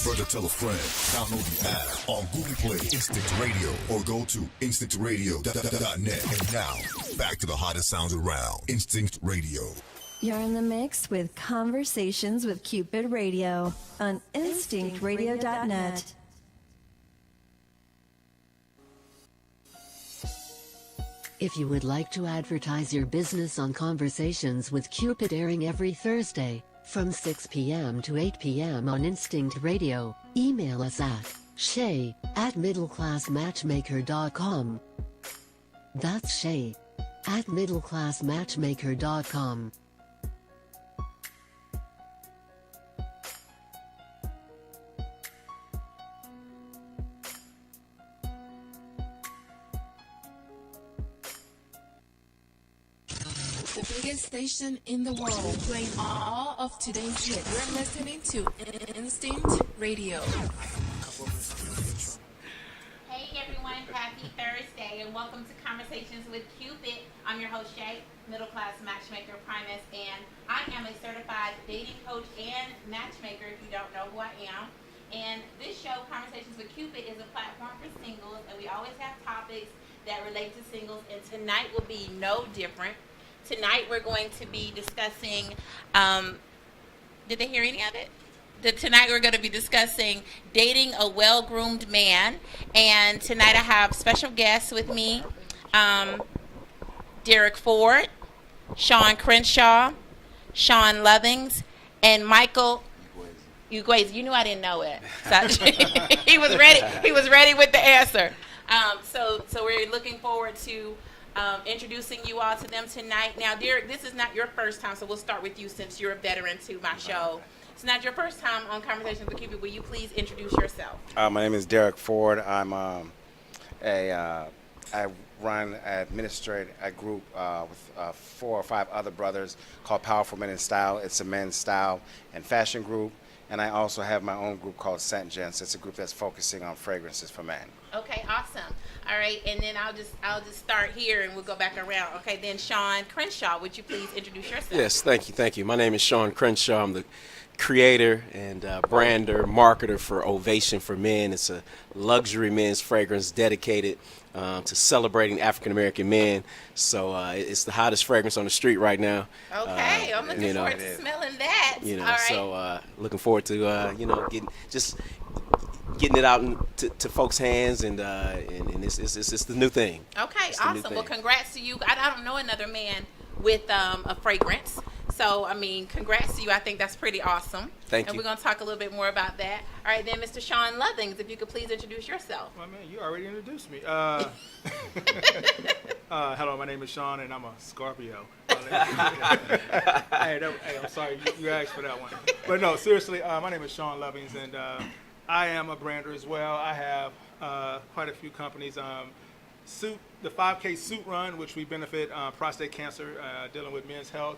further, tell a friend. Download the app on Google Play, Instinct Radio, or go to instinctradio.net. And now, back to the hottest sounds around. Instinct Radio. You're in the mix with Conversations with Cupid Radio on instinctradio.net. If you would like to advertise your business on Conversations with Cupid, airing every Thursday from 6 p.m. to 8 p.m. on Instinct Radio, email us at shay@middleclassmatchmaker.com. That's shay@middleclassmatchmaker.com. The biggest station in the world, playing all of today's hits. You're listening to Instinct Radio. Hey everyone, happy Thursday and welcome to Conversations with Cupid. I'm your host Shay, middle class matchmaker Primus, and I am a certified dating coach and matchmaker if you don't know who I am. And this show, Conversations with Cupid, is a platform for singles, and we always have topics that relate to singles, and tonight will be no different. Tonight we're going to be discussing, did they hear any of it? Tonight we're going to be discussing dating a well-groomed man. And tonight I have special guests with me, Derek Ford, Sean Crenshaw, Sean Lovings, and Michael Uguazi. You knew I didn't know it. So he was ready. He was ready with the answer. So we're looking forward to introducing you all to them tonight. Now, Derek, this is not your first time, so we'll start with you since you're a veteran to my show. It's not your first time on Conversations with Cupid. Will you please introduce yourself? My name is Derek Ford. I'm I administrate a group with 4 or 5 other brothers called Powerful Men in Style. It's a men's style and fashion group. And I also have my own group called Scent Gents. It's a group that's focusing on fragrances for men. Okay, awesome. All right, and then I'll just start here and we'll go back around. Okay, then Sean Crenshaw, would you please introduce yourself? Yes, thank you. My name is Sean Crenshaw. I'm the creator and brander, marketer for Ovation for Men. It's a luxury men's fragrance dedicated to celebrating African American men. So it's the hottest fragrance on the street right now. Okay, I'm looking forward to smelling that. All right. So looking forward to getting it out to folks' hands, and it's the new thing. Okay, awesome. Well, congrats to you. I don't know another man with a fragrance. So, I mean, congrats to you. I think that's pretty awesome. Thank you. And we're going to talk a little bit more about that. All right, then, Mr. Sean Lovings, if you could please introduce yourself. Well, man, you already introduced me. Hello, my name is Sean, and I'm a Scorpio. Hey, I'm sorry, you asked for that one. But no, seriously, my name is Sean Lovings, and I am a brander as well. I have quite a few companies. The 5K Suit Run, which we benefit prostate cancer, dealing with men's health.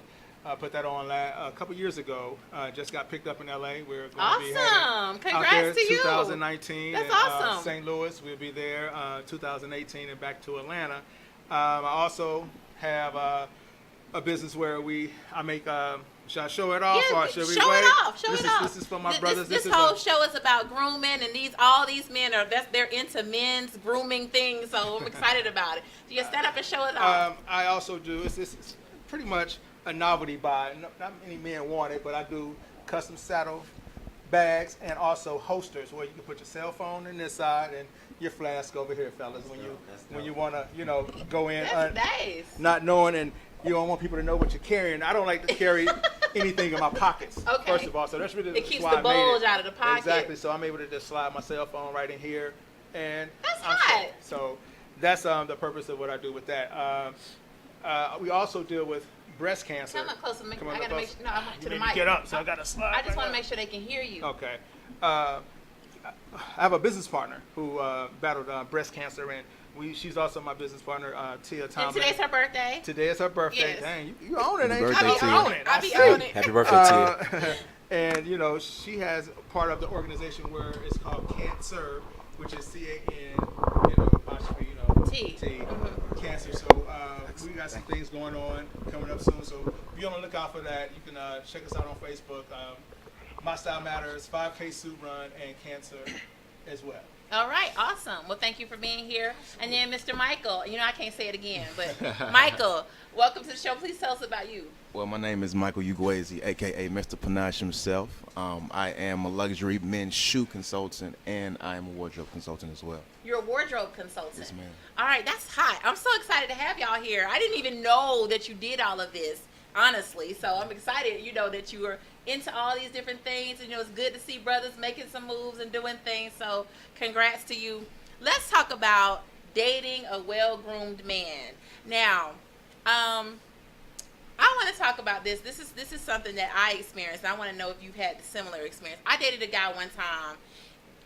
Put that on a couple years ago. Just got picked up in LA. We're going to be heading Congrats out there to you. 2019. That's and, awesome. St. Louis, we'll be there 2018 and back to Atlanta. I also have a business where I make. Should I show it off or should we wait? Show it off. This is for my brothers. This whole show is about grooming, and all these men they're into men's grooming things. So I'm excited about it. So you stand up and show it off. I also do. It's pretty much a novelty buy. Not many men want it, but I do custom saddle bags and also holsters where you can put your cell phone in this side and your flask over here, fellas. When you want to, go in. That's nice. Not knowing, and you don't want people to know what you're carrying. I don't like to carry anything in my pockets. Okay. First of all, so that's really it keeps why the bulge out of the pocket. Exactly. So I'm able to just slide my cell phone right in here, and that's hot. So that's the purpose of what I do with that. We also deal with breast cancer. Come on closer. I gotta make sure. No, I want to the mic. Get up, so I gotta slide. I just want to make sure they can hear you. Okay. I have a business partner who battled breast cancer, and she's also my business partner, Tia Thomas. And today's her birthday. Today is her birthday. Yes. Dang, you own it, ain't you? Happy birthday, Tia. I'll be on it. Happy birthday, Tia. And she has part of the organization where it's called Can't Serve, which is CAN, apostrophe, T. Mm-hmm. Cancer. So we got some things going on coming up soon. So be on the lookout for that. You can check us out on Facebook. My Style Matters, 5K Suit Run, and Cancer as well. All right, awesome. Well, thank you for being here. And then Mr. Michael, you know, I can't say it again, but Michael, welcome to the show. Please tell us about you. Well, my name is Michael Ugwezi, a.k.a. Mr. Panache himself. I am a luxury men's shoe consultant, and I am a wardrobe consultant as well. You're a wardrobe consultant. Yes, ma'am. All right, that's hot. I'm so excited to have y'all here. I didn't even know that you did all of this, honestly. So I'm excited, you know, that you were into all these different things. And, you know, it's good to see brothers making some moves and doing things. So congrats to you. Let's talk about dating a well-groomed man. Now, I want to talk about this. This is something that I experienced. I want to know if you've had a similar experience. I dated a guy one time,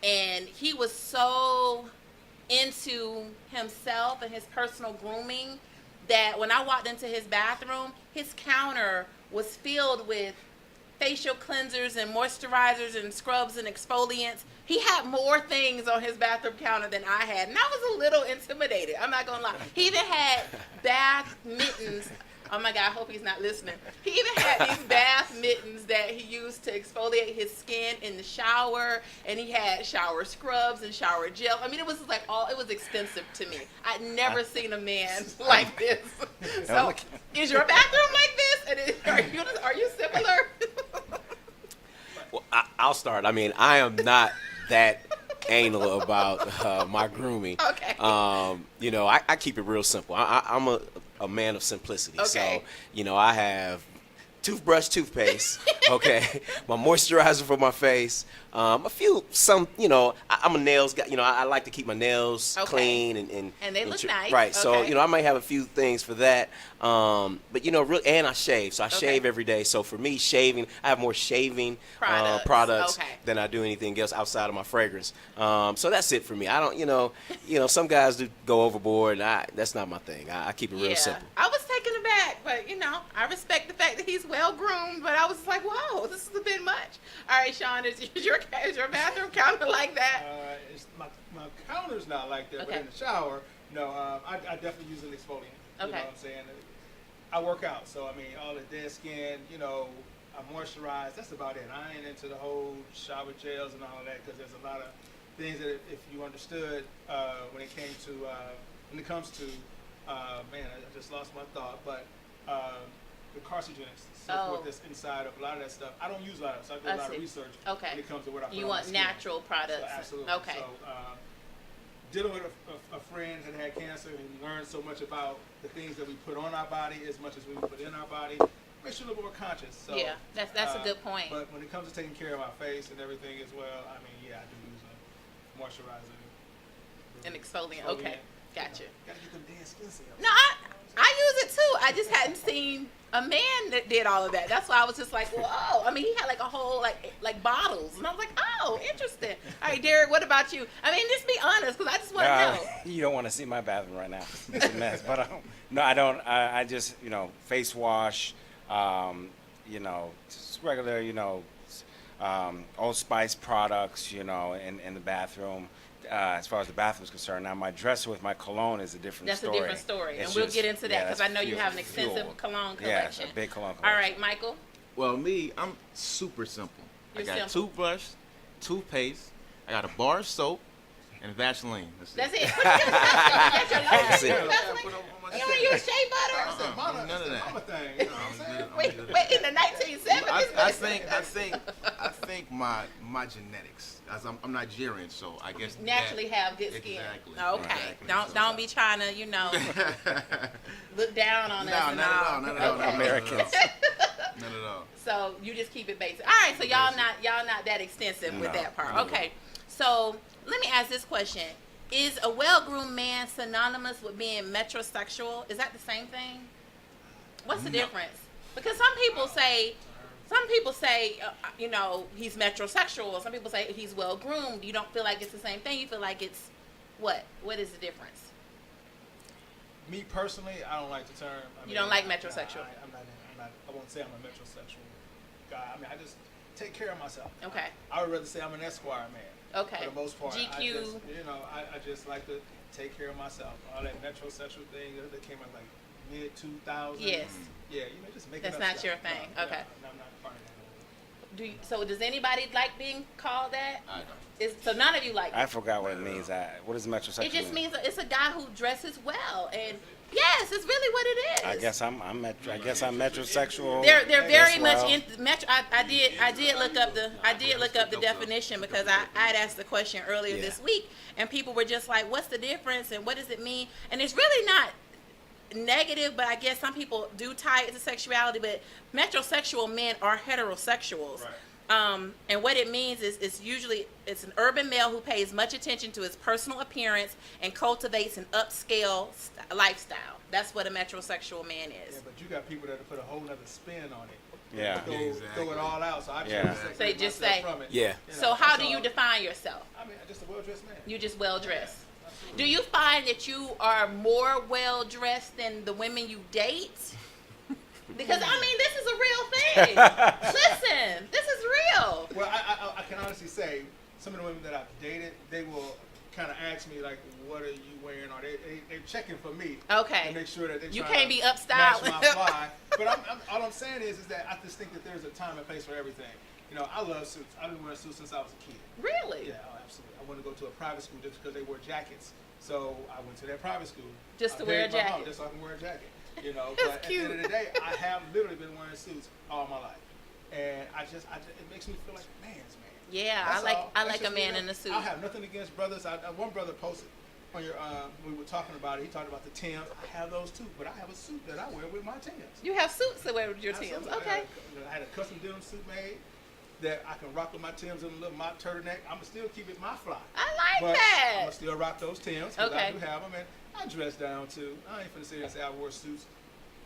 and he was so into himself and his personal grooming that when I walked into his bathroom, his counter was filled with facial cleansers and moisturizers and scrubs and exfoliants. He had more things on his bathroom counter than I had, and I was a little intimidated. I'm not gonna lie. He even had bath mittens. Oh my God, I hope he's not listening. He even had these bath mittens that he used to exfoliate his skin in the shower, and he had shower scrubs and shower gel. I mean, it was like it was extensive to me. I'd never seen a man like this. So, is your bathroom like this? And are you similar? Well, I'll start. I mean, I am not that anal about my grooming. Okay. You know, I keep it real simple. I'm a man of simplicity. Okay. So, you know, I have toothbrush, toothpaste, okay, my moisturizer for my face, you know, I'm a nails guy, you know, I like to keep my nails clean and they look nice. Right, so, Okay. you know, I might have a few things for that, but, you know, really, and I shave, so I shave every day, so for me, shaving, I have more shaving products than I do anything else outside of my fragrance, so that's it for me. I don't, you know, some guys do go overboard, and that's not my thing. I keep it real simple. I was taken aback, but, you know, I respect the fact that he's well-groomed, but I was like, whoa, this is a bit much. All right, Sean, is your bathroom counter like that? My counter's not like that, but in the shower, no, I definitely use an exfoliant. You know what I'm saying? I work out, so I mean, all the dead skin, you know, I moisturize. That's about it. I ain't into the whole shower gels and all of that because there's a lot of things that if you understood when it comes to, man, I just lost my thought, but the carcinogens, so forth that's inside of a lot of that stuff. I don't use a lot of it, so I do a lot of research when it comes to what I put on my skin. Natural products. So, absolutely. Okay. So, dealing with a friend that had cancer and learned so much about the things that we put on our body as much as we put in our body, makes you a little more conscious. So, yeah, that's a good point. But when it comes to taking care of my face and everything as well, I mean, yeah, I do use a moisturizer. An exfoliant. Okay, gotcha. Gotta get them damn skin cells. No, I use it too. I just hadn't seen a man that did all of that. That's why I was just like, whoa. I mean, he had like a whole like bottles, and I was like, oh, interesting. All right, Derek, what about you? I mean, just be honest, because I just want to know. You don't want to see my bathroom right now. It's a mess. But no, I don't. I just, you know, face wash, you know, just regular, you know, Old Spice products, you know, in the bathroom. As far as the bathroom is concerned, now my dresser with my cologne is a different story. That's a different story, and we'll get into that because I know you have an extensive cologne collection. Yeah, a big cologne collection. All right, Michael. Well, me, I'm super simple. You're I got simple. toothbrush, toothpaste, I got a bar of soap, and Vaseline. That's it. That's it. You don't use shea butter? None of that. Mama thing, you know what I'm saying? Wait, in the 1970s? I think my genetics, as I'm Nigerian, so I guess naturally have good skin. Exactly. Okay. Exactly. Don't be trying to, you know, look down on us. Not at all. Americans. Not at all. So you just keep it basic. All right. So y'all not that extensive with that part. Okay. So let me ask this question: is a well-groomed man synonymous with being metrosexual? Is that the same thing? What's the difference? Because some people say, you know, he's metrosexual. Some people say he's well-groomed. You don't feel like it's the same thing. You feel like it's what? What is the difference? Me personally, I don't like the term. You don't like metrosexual? I won't say I'm a metrosexual guy. I mean, I just take care of myself. Okay. I would rather say I'm an Esquire man. Okay. For the most part. GQ. I just like to take care of myself. All that metrosexual thing that came out like mid-2000s. Yes. Yeah, just making That's up not stuff. your thing. No, okay. I'm not part of that. So does anybody like being called that? I don't. So none of you like it. I forgot what it means. What does metrosexual It just mean? means it's a guy who dresses well, and yes, it's really what it is. I guess I'm metrosexual. They're very much well. in metro. I did look up the definition because I'd asked the question earlier this week, and people were just like, "What's the difference and what does it mean?" And it's really not negative, but I guess some people do tie it to sexuality. But metrosexual men are heterosexuals. Right. And what it means is it's an urban male who pays much attention to his personal appearance and cultivates an upscale lifestyle. That's what a metrosexual man is. Yeah, but you got people that put a whole other spin on it. Yeah. Throw it all out. So I Yeah. They just say, from it. Yeah. You know, So how that's do you all. define yourself? I mean, just a well-dressed man. You just well dressed. Do you find that you are more well dressed than the women you date? Because I mean, this is a real thing. Listen, this is real. Well, I can honestly say some of the women that I've dated, they will kind of ask me like, "What are you wearing?" Or they're checking for me. Okay. To make sure that they You trying can't to be upstyle. match my fly. But all I'm saying is that I just think that there's a time and place for everything. You know, I love suits. I've been wearing suits since I was a kid. Really? Yeah, oh, absolutely. I wanted to go to a private school just because they wore jackets. So I went to that private school. Just to I wear a paid my mom jacket. Just so I can wear a jacket. You know, That's but cute. at the end of the day, I have literally been wearing suits all my life. And it makes me feel like a man's man. Yeah, That's all. I That's like a just me. man in a suit. I have nothing against brothers. One brother posted on your, we were talking about it, he talked about the Timbs. I have those too, but I have a suit that I wear with my Timbs. You have suits to wear with your Timbs. Absolutely. Okay. I had a custom denim suit made that I can rock with my Timbs and a little mock turtleneck. I'm going to still keep it my fly. I like But that. I'm going to still rock those Timbs because Okay. I do have them. And I dress down too. I ain't finna sit here and say I wore suits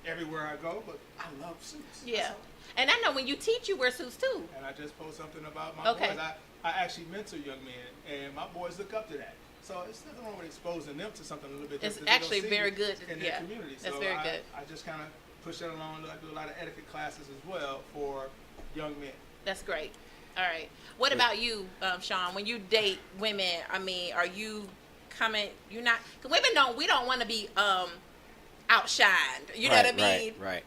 everywhere I go, but I love suits. Yeah. That's all. And I know when you teach, you wear suits too. And I just post something about my Okay. boys. I actually mentor young men, and my boys look up to that. So it's nothing wrong with exposing them to something a little bit It's different that they don't actually see very good. in Yeah. their community. That's So very good. I just kind of push that along. I do a lot of etiquette classes as well for young men. That's great. All right. What about you, Sean? When you date women, I mean, are you coming? You're not. Cause women we don't want to be outshined. You know what I mean? Right.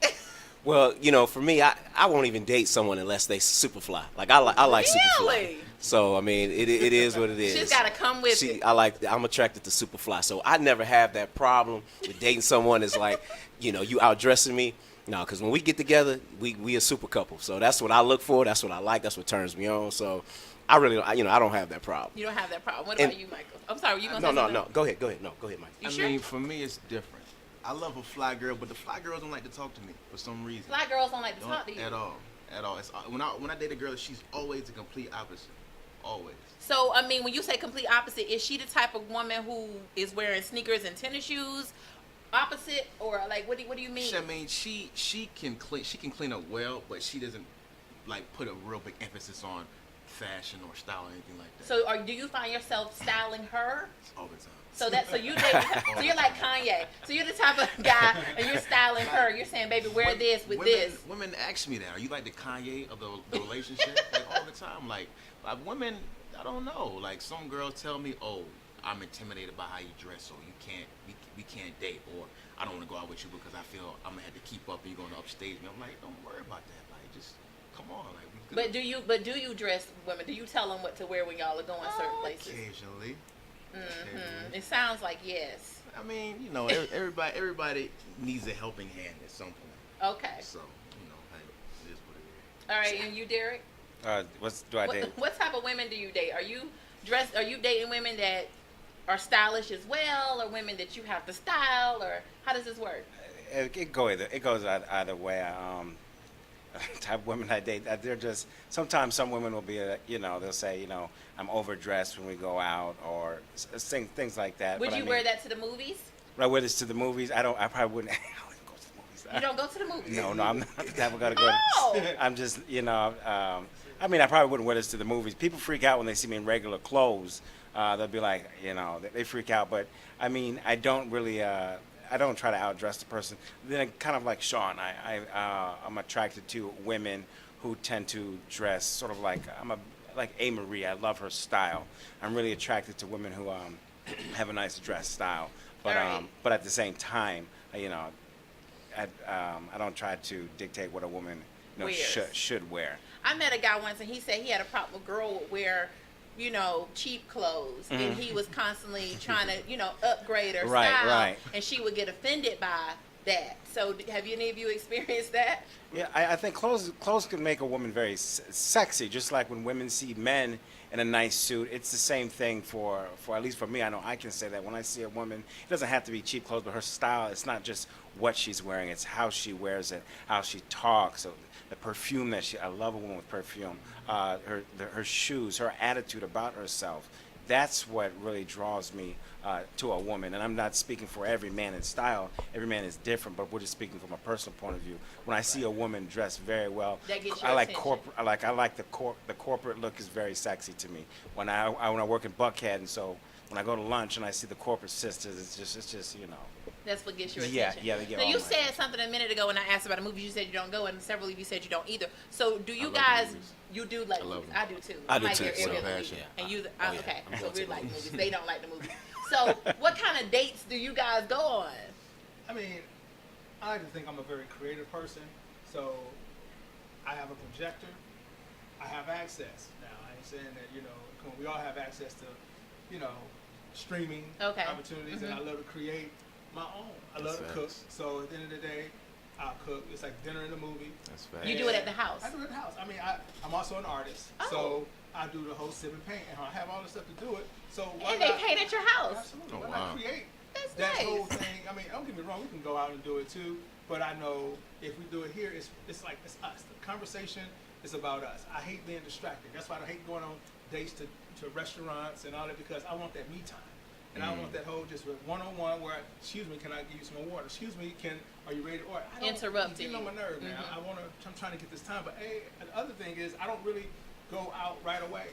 Well, you know, for me, I won't even date someone unless they super fly. Like I like super fly. Really? So I mean, it is what it is. She's got to come with it. I'm attracted to super fly. So I never have that problem with dating someone that's like, you know, you outdressing me. No, because when we get together, we a super couple. So that's what I look for. That's what I like. That's what turns me on. So I really don't, I don't have that problem. You don't have that problem. What about you, Michael? I'm sorry. Were you gonna say something? No. Go ahead. No, go ahead, Mike. You I sure? mean, for me, it's different. I love a fly girl, but the fly girls don't like to talk to me for some reason. Fly girls don't like to Don't talk to you. at all. It's, when I date a girl, she's always the complete opposite. Always. So, I mean, when you say complete opposite, is she the type of woman who is wearing sneakers and tennis shoes? Opposite, or like, what do you mean? I mean, she can clean up well, but she doesn't like put a real big emphasis on fashion or style or anything like that. So, do you find yourself styling her? All the time. So you're like Kanye. So you're the type of guy, and you're styling her. You're saying, baby, wear this with this. Women ask me that. Are you like the Kanye of the relationship? Like all the time. Like women, I don't know. Like some girls tell me, oh, I'm intimidated by how you dress, so we can't date, or I don't want to go out with you because I feel I'm gonna have to keep up and you're gonna upstage me. I'm like, don't worry about that. Like just come on, like we good. But do you dress women? Do you tell them what to wear when y'all are going certain places? Occasionally. Mm-hmm. It sounds like yes. I mean, everybody needs a helping hand at some point. Okay. So, hey, it is what it is. All right, and you, Derek? What do I date? What type of women do you date? Are you dating women that are stylish as well, or women that you have to style, or how does this work? It goes either way. Type of women I date, they're just, sometimes some women will be, they'll say, I'm overdressed when we go out, or things like that. Would But you wear that to the movies? Would I wear this to the movies? I probably wouldn't. I wouldn't go to the movies. You don't go to the movies? No, I'm not the type of guy to go. Oh. I'm just, I probably wouldn't wear this to the movies. People freak out when they see me in regular clothes. They'll be like, they freak out. But I mean, I don't really, I don't try to outdress the person. Then kind of like Sean, I'm attracted to women who tend to dress sort of like like A. Marie. I love her style. I'm really attracted to women who have a nice dress style. But Right. But at the same time, I don't try to dictate what a woman Wears. should wear. I met a guy once, and he said he had a problem with girl would wear, cheap clothes, and he was constantly trying to, upgrade her style, Right. and she would get offended by that. So, have any of you experienced that? Yeah, I think clothes can make a woman very sexy, just like when women see men in a nice suit. It's the same thing for at least for me. I know I can say that when I see a woman, it doesn't have to be cheap clothes, but her style, it's not just what she's wearing, it's how she wears it, how she talks, so the perfume I love a woman with perfume, her shoes, her attitude about herself. That's what really draws me to a woman. And I'm not speaking for every man in style. Every man is different, but we're just speaking from a personal point of view. When I see a woman dressed very well, that gets your I like attention. I like the corporate look is very sexy to me. When I work in Buckhead, and so when I go to lunch and I see the corporate sisters, it's just That's what gets your attention. Yeah, they get Now, all you my said something a minute ago when I asked about a movie. You said you don't go, and several of you said you don't either. So, do you love guys? movies. You do like I love movies? them. I do too. I do like too, every so other passion. movie. And Yeah. you, Oh, yeah. okay? I'm So guilty we of like movies. movies. They don't like the movies. So, what kind of dates do you guys go on? I mean, I like to think I'm a very creative person, so I have a projector. I have access. Now, I ain't saying that, come on, we all have access to, streaming opportunities, and I love to create my own. I love to cook. So at the end of the day, I'll cook. It's like dinner and a movie. That's fact. You do it at the house. I do it at the house. I mean, I'm also an artist, so I do the whole sip and paint, and I have all the stuff to do it. So why And they not- paint at your house. Absolutely. Oh, Why wow. not create That's that nice. whole thing? I mean, don't get me wrong. We can go out and do it too, but I know if we do it here, it's like it's us. The conversation is about us. I hate being distracted. That's why I hate going on dates to restaurants and all that, because I want that me time. And I want that whole just one-on-one where, excuse me, can I give you some more water? Excuse me, are you ready to order? Interrupting you. Get on my nerve, man. I'm trying to get this time. But the other thing is, I don't really go out right away.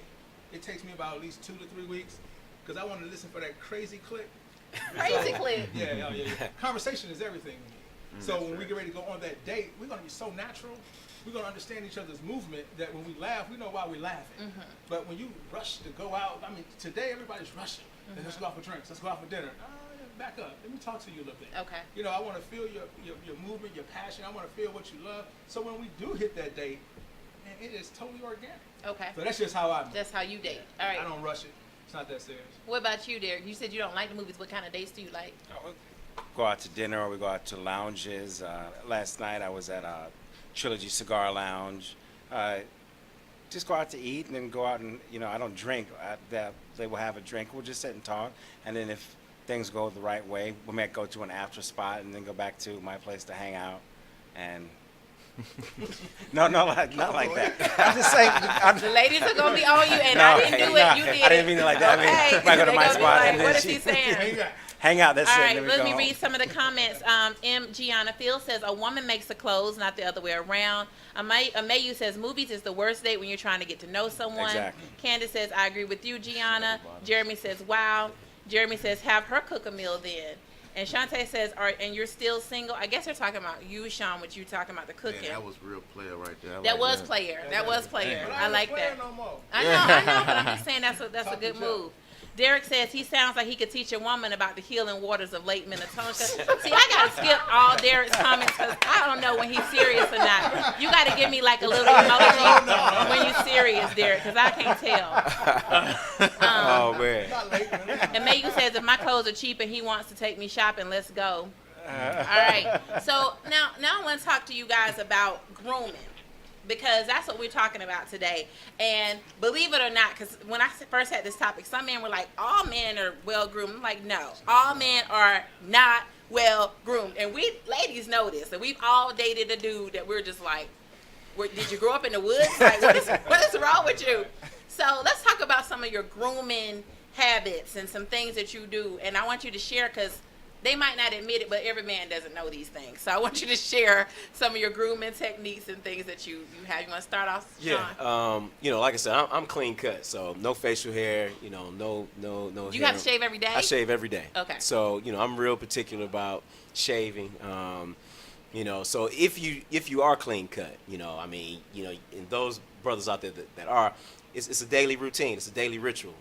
It takes me about at least 2 to 3 weeks, because I want to listen for that crazy click. Crazy click. Yeah. Conversation is everything to me. So when we get ready to go on that date, we're going to be so natural. We're going to understand each other's movement that when we laugh, we know why we're laughing. But when you rush to go out, I mean, today everybody's rushing. Let's go out for drinks. Let's go out for dinner. Back up. Let me talk to you a little bit. Okay. I want to feel your movement, your passion. I want to feel what you love. So when we do hit that date, man, it is totally organic. Okay. So that's just how I move. That's how you date. All right. I don't rush it. It's not that serious. What about you, Derek? You said you don't like the movies. What kind of dates do you like? Go out to dinner, or we go out to lounges. Last night I was at Trilogy Cigar Lounge. Just go out to eat, and then go out and, I don't drink. They will have a drink. We'll just sit and talk. And then if things go the right way, we might go to an after spot and then go back to my place to hang out. And not like that. I'm just saying. The ladies are going to be on you, and No, I didn't do it. You did it. I didn't mean it like that. Okay. I mean, if I go to They my gonna be spot like, and then what is he saying? hang out. That's All it. right, and then we let go me home. read some of the comments. M. Gianna Field says, a woman makes the clothes, not the other way around. Amayu says, movies is the worst date when you're trying to get to know someone. Exactly. Candace says, I agree with you, Gianna. Jeremy says, wow. Jeremy says, have her cook a meal then. And Shantae says, and you're still single? I guess they're talking about you, Sean, what you talking about the cooking. Man, that was real player right there. That was player. That was player. But I ain't like player that. no more. I know, but I'm just saying that's a good Talking move. Derek says he sounds like he could teach a woman about the healing waters of Lake Minnetonka. See, I gotta skip all Derek's comments because I don't know when he's serious or not. You gotta give me like a little emoji when you're serious, Derek, because I can't tell. Oh man. And Mayu says if my clothes are cheap and he wants to take me shopping, let's go. All right. So now I want to talk to you guys about grooming, because that's what we're talking about today. And believe it or not, because when I first had this topic, some men were like, all men are well-groomed. I'm like, no, all men are not well-groomed. And we ladies know this, and we've all dated a dude that we're just like, did you grow up in the woods? Like, what is wrong with you? So let's talk about some of your grooming habits and some things that you do. And I want you to share, because they might not admit it, but every man doesn't know these things. So I want you to share some of your grooming techniques and things that you have. You want to start off, Sean? Yeah. Like I said, I'm clean cut, so no facial hair. No. Do you hair. have to shave every day? I shave every day. Okay. So I'm real particular about shaving. So if you are clean cut, and those brothers out there that are, it's a daily routine. It's a daily ritual.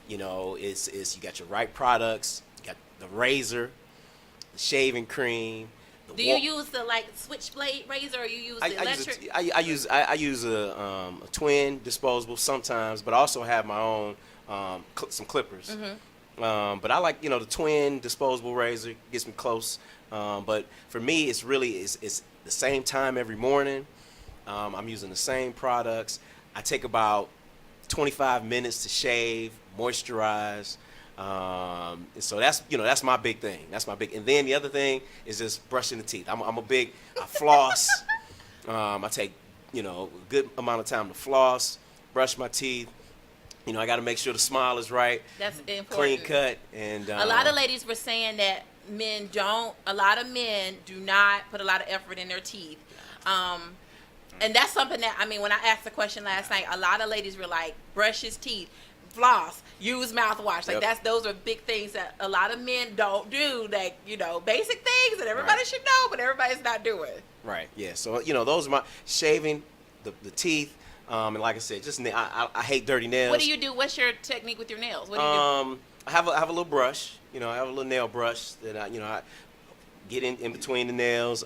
It's you got your right products. The razor, the shaving cream, Do you use the like switchblade razor, or you use the electric? I use a twin disposable sometimes, but I also have my own some clippers. But I like the twin disposable razor, gets me close. But for me, it's the same time every morning. I'm using the same products. I take about 25 minutes to shave, moisturize. And so that's my big thing. And then the other thing is just brushing the teeth. I floss. I take, a good amount of time to floss, brush my teeth. I got to make sure the smile is right. That's important. Clean cut. And a lot of ladies were saying that a lot of men do not put a lot of effort in their teeth. And that's something that, when I asked the question last night, a lot of ladies were like, brush his teeth, floss, use mouthwash. Like those are big things that a lot of men don't do. Like, basic things that everybody should know, but everybody's not doing. Right. Yeah. So, those are my shaving, the teeth. And like I said, just I hate dirty nails. What do you do? What's your technique with your nails? What do you do? I have a little brush. I have a little nail brush that I get in between the nails.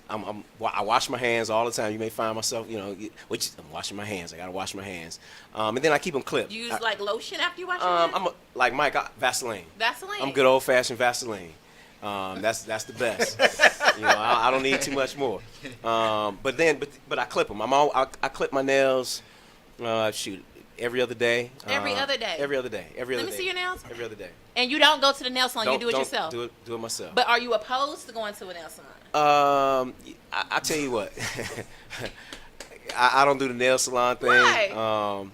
I wash my hands all the time. You may find myself, I'm washing my hands. I gotta wash my hands, and then I keep them clipped. Do you use like lotion after you wash your hands? Like Mike, Vaseline. Vaseline. I'm good old fashioned Vaseline. That's the best. I don't need too much more. But I clip them. I clip my nails. Every other day. Every other day. Every other day. Let me see your nails. Every other day. And you don't go to the nail salon. You do it yourself. Do it myself. But are you opposed to going to a nail salon? I tell you what. I don't do the nail salon thing. Why?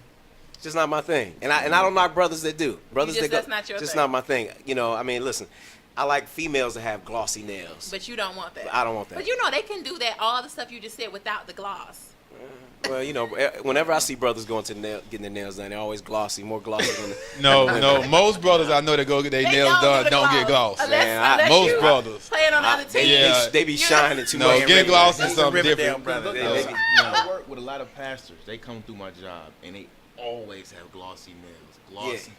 It's just not my thing. And I don't knock brothers that do. Brothers that go. That's not your just thing. not my thing. Listen. I like females that have glossy nails. But you don't want that. I don't want that. But they can do that, all the stuff you just said, without the gloss. Well, whenever I see brothers going to getting their nails done, they're always glossy, more glossy than No. Most brothers I know that go get their nails done don't get gloss. Unless most brothers playing on other teams. Yeah, they be shining too much. No, getting gloss is something different. I work with a lot of pastors. They come through my job and they always have glossy nails, glossy.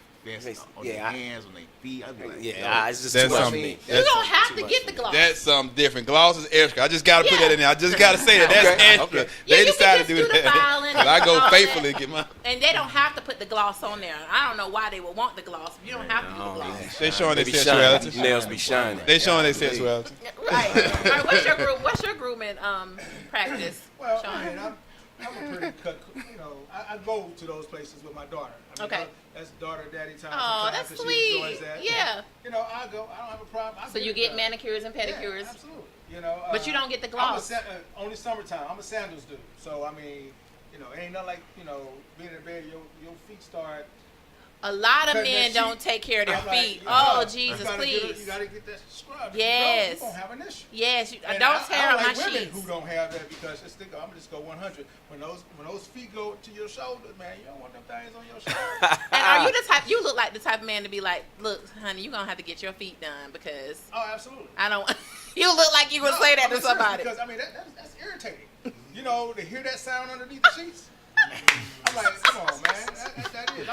On their hands, on their feet. I'd be like, it's just too much for me. You don't have to get the gloss. That's something different. Gloss is extra. I just got to put that in there. I just got to say that. That's extra. Okay. They decided to do that. I go faithfully to get mine. And they don't have to put the gloss on there. I don't know why they would want the gloss. You don't have to do the gloss. They showing their sexuality. Nails be shining. They showing their sexuality. Right. All right. What's your grooming practice, Well, Sean? I'm a pretty cut. I go to those places with my daughter. Okay. That's daughter daddy time. Oh, that's she sweet. enjoys that. Yeah. I go. I don't have a problem. So you get manicures and pedicures. Yeah, absolutely. But you don't get the gloss. Only summertime. I'm a sandals dude. So it ain't nothing like being in bed. Your feet start. A lot of men don't take care of their feet. Jesus, please. You gotta get that scrub. Yes. You don't have an issue. Yes. Don't tear up my sheets. Women who don't have that because I'm gonna just go 100. When those feet go to your shoulders, man, you don't want them things on your shoulders. And are you the type? You look like the type of man to be like, look, honey, you're gonna have to get your feet done because. Oh, absolutely. I don't. You look like you would say that to somebody. Because that's irritating. To hear that sound underneath the sheets. I'm like, come on, man. That is.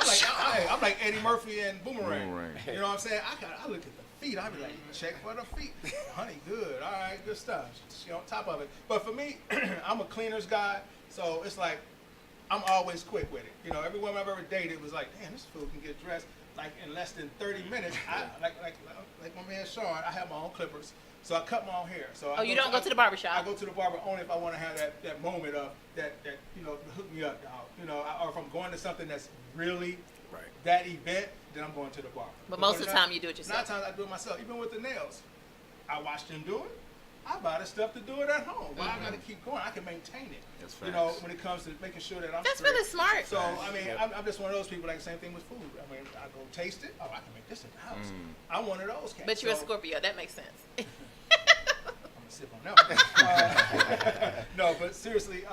I'm like Eddie Murphy and Boomerang. You know what I'm saying? I look at the feet. I be like, check for the feet. Honey, good. All right, good stuff. She on top of it. But for me, I'm a cleaner's guy, so it's like I'm always quick with it. Every woman I've ever dated was like, damn, this fool can get dressed like in less than 30 minutes. Like my man Sean, I have my own clippers. So I cut my own hair. So you don't go to the barbershop? I go to the barber only if I want to have that moment of that hook me up, dog. Or if I'm going to something that's really that event, then I'm going to the barber. But most of the time you do it yourself. 9 times I do it myself. Even with the nails, I watch them do it. I buy the stuff to do it at home. Why I got to keep going? I can maintain it. That's when it comes to making sure that I'm. That's really smart. So I'm just one of those people. Like same thing with food. I go taste it. Oh, I can make this in the house. I'm one of those cats. But you're a Scorpio. That makes sense. Sip on that one. No, but seriously,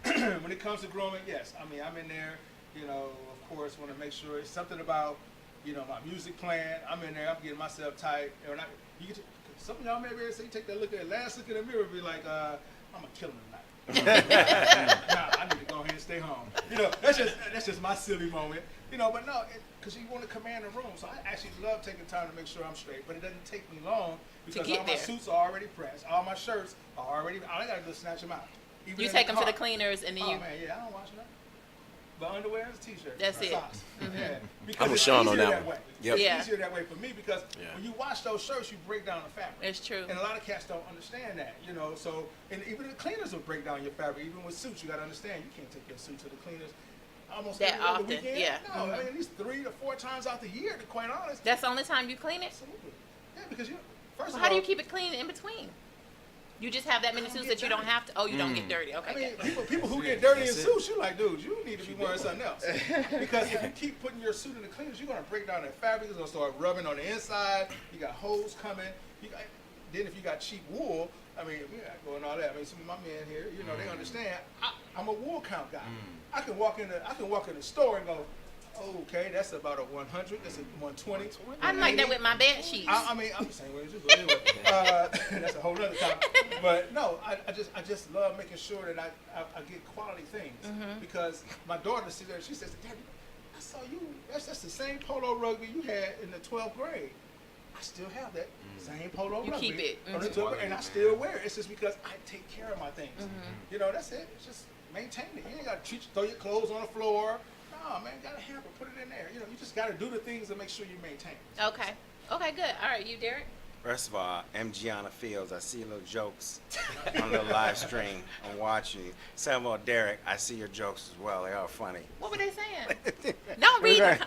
when it comes to grooming, yes. I'm in there. Of course, want to make sure it's something about, my music playing. I'm in there. I'm getting myself tight. Some of y'all maybe say, take that last look in the mirror, and be like, I'm gonna kill him tonight. Nah, I need to go ahead and stay home. You know, that's just my silly moment. You know, but no, because you want to command the room. So I actually love taking time to make sure I'm straight. But it doesn't take me long because all my suits are already pressed. All my shirts are already. All I gotta do is snatch them out. Even you take them to the cleaners and then oh, you. Man, yeah, I don't wash nothing. But underwear and t-shirt. That's it. Socks. Mm-hmm. Yeah. Because I'm with it's Sean easier on that one. way. Yep. It's easier that way for me because when you wash those shirts, you break down the fabric. It's true. And a lot of cats don't understand that, you know. So, and even the cleaners will break down your fabric. Even with suits, you got to understand you can't take your suit to the cleaners almost that every often. other weekend. Yeah. No, I mean at least 3 to 4 times out the year. To be quite honest. That's the only time you clean it. Absolutely. Yeah, because you first of all, how do you keep it clean in between? You just have that many suits that you don't have to. Oh, you don't get dirty. Okay. I mean, people who get dirty in suits, you're like, dude, you need to be wearing something else. Because if you keep putting your suit in the cleaners, you're gonna break down that fabric. It's gonna start rubbing on the inside. You got holes coming. Then if you got cheap wool, I mean, we got going all that. I mean, some of my men here, you know, they understand. I'm a wool count guy. I can walk in the store and go, oh, okay, that's about a 100. That's a 120. I'm like that with my bed sheets. I mean, I'm the same way as you, but anyway, that's a whole other topic. But no, I just love making sure that I get quality things because my daughter sits there and she says, Daddy, I saw you. That's the same polo rugby you had in the 12th grade. I still have that same polo rugby. You keep it. On the 12th grade, and I still wear it. It's just because I take care of my things. You know, that's it. It's just maintain it. You ain't got to throw your clothes on the floor. No, man, got a hamper, put it in there. You know, you just got to do the things to make sure you maintain. Okay. Okay, good. All right, you, Derek? First of all, Gianna Fields, I see little jokes on the live stream. I'm watching you. Second of all, Derek, I see your jokes as well. They are funny. What were they saying? Don't read their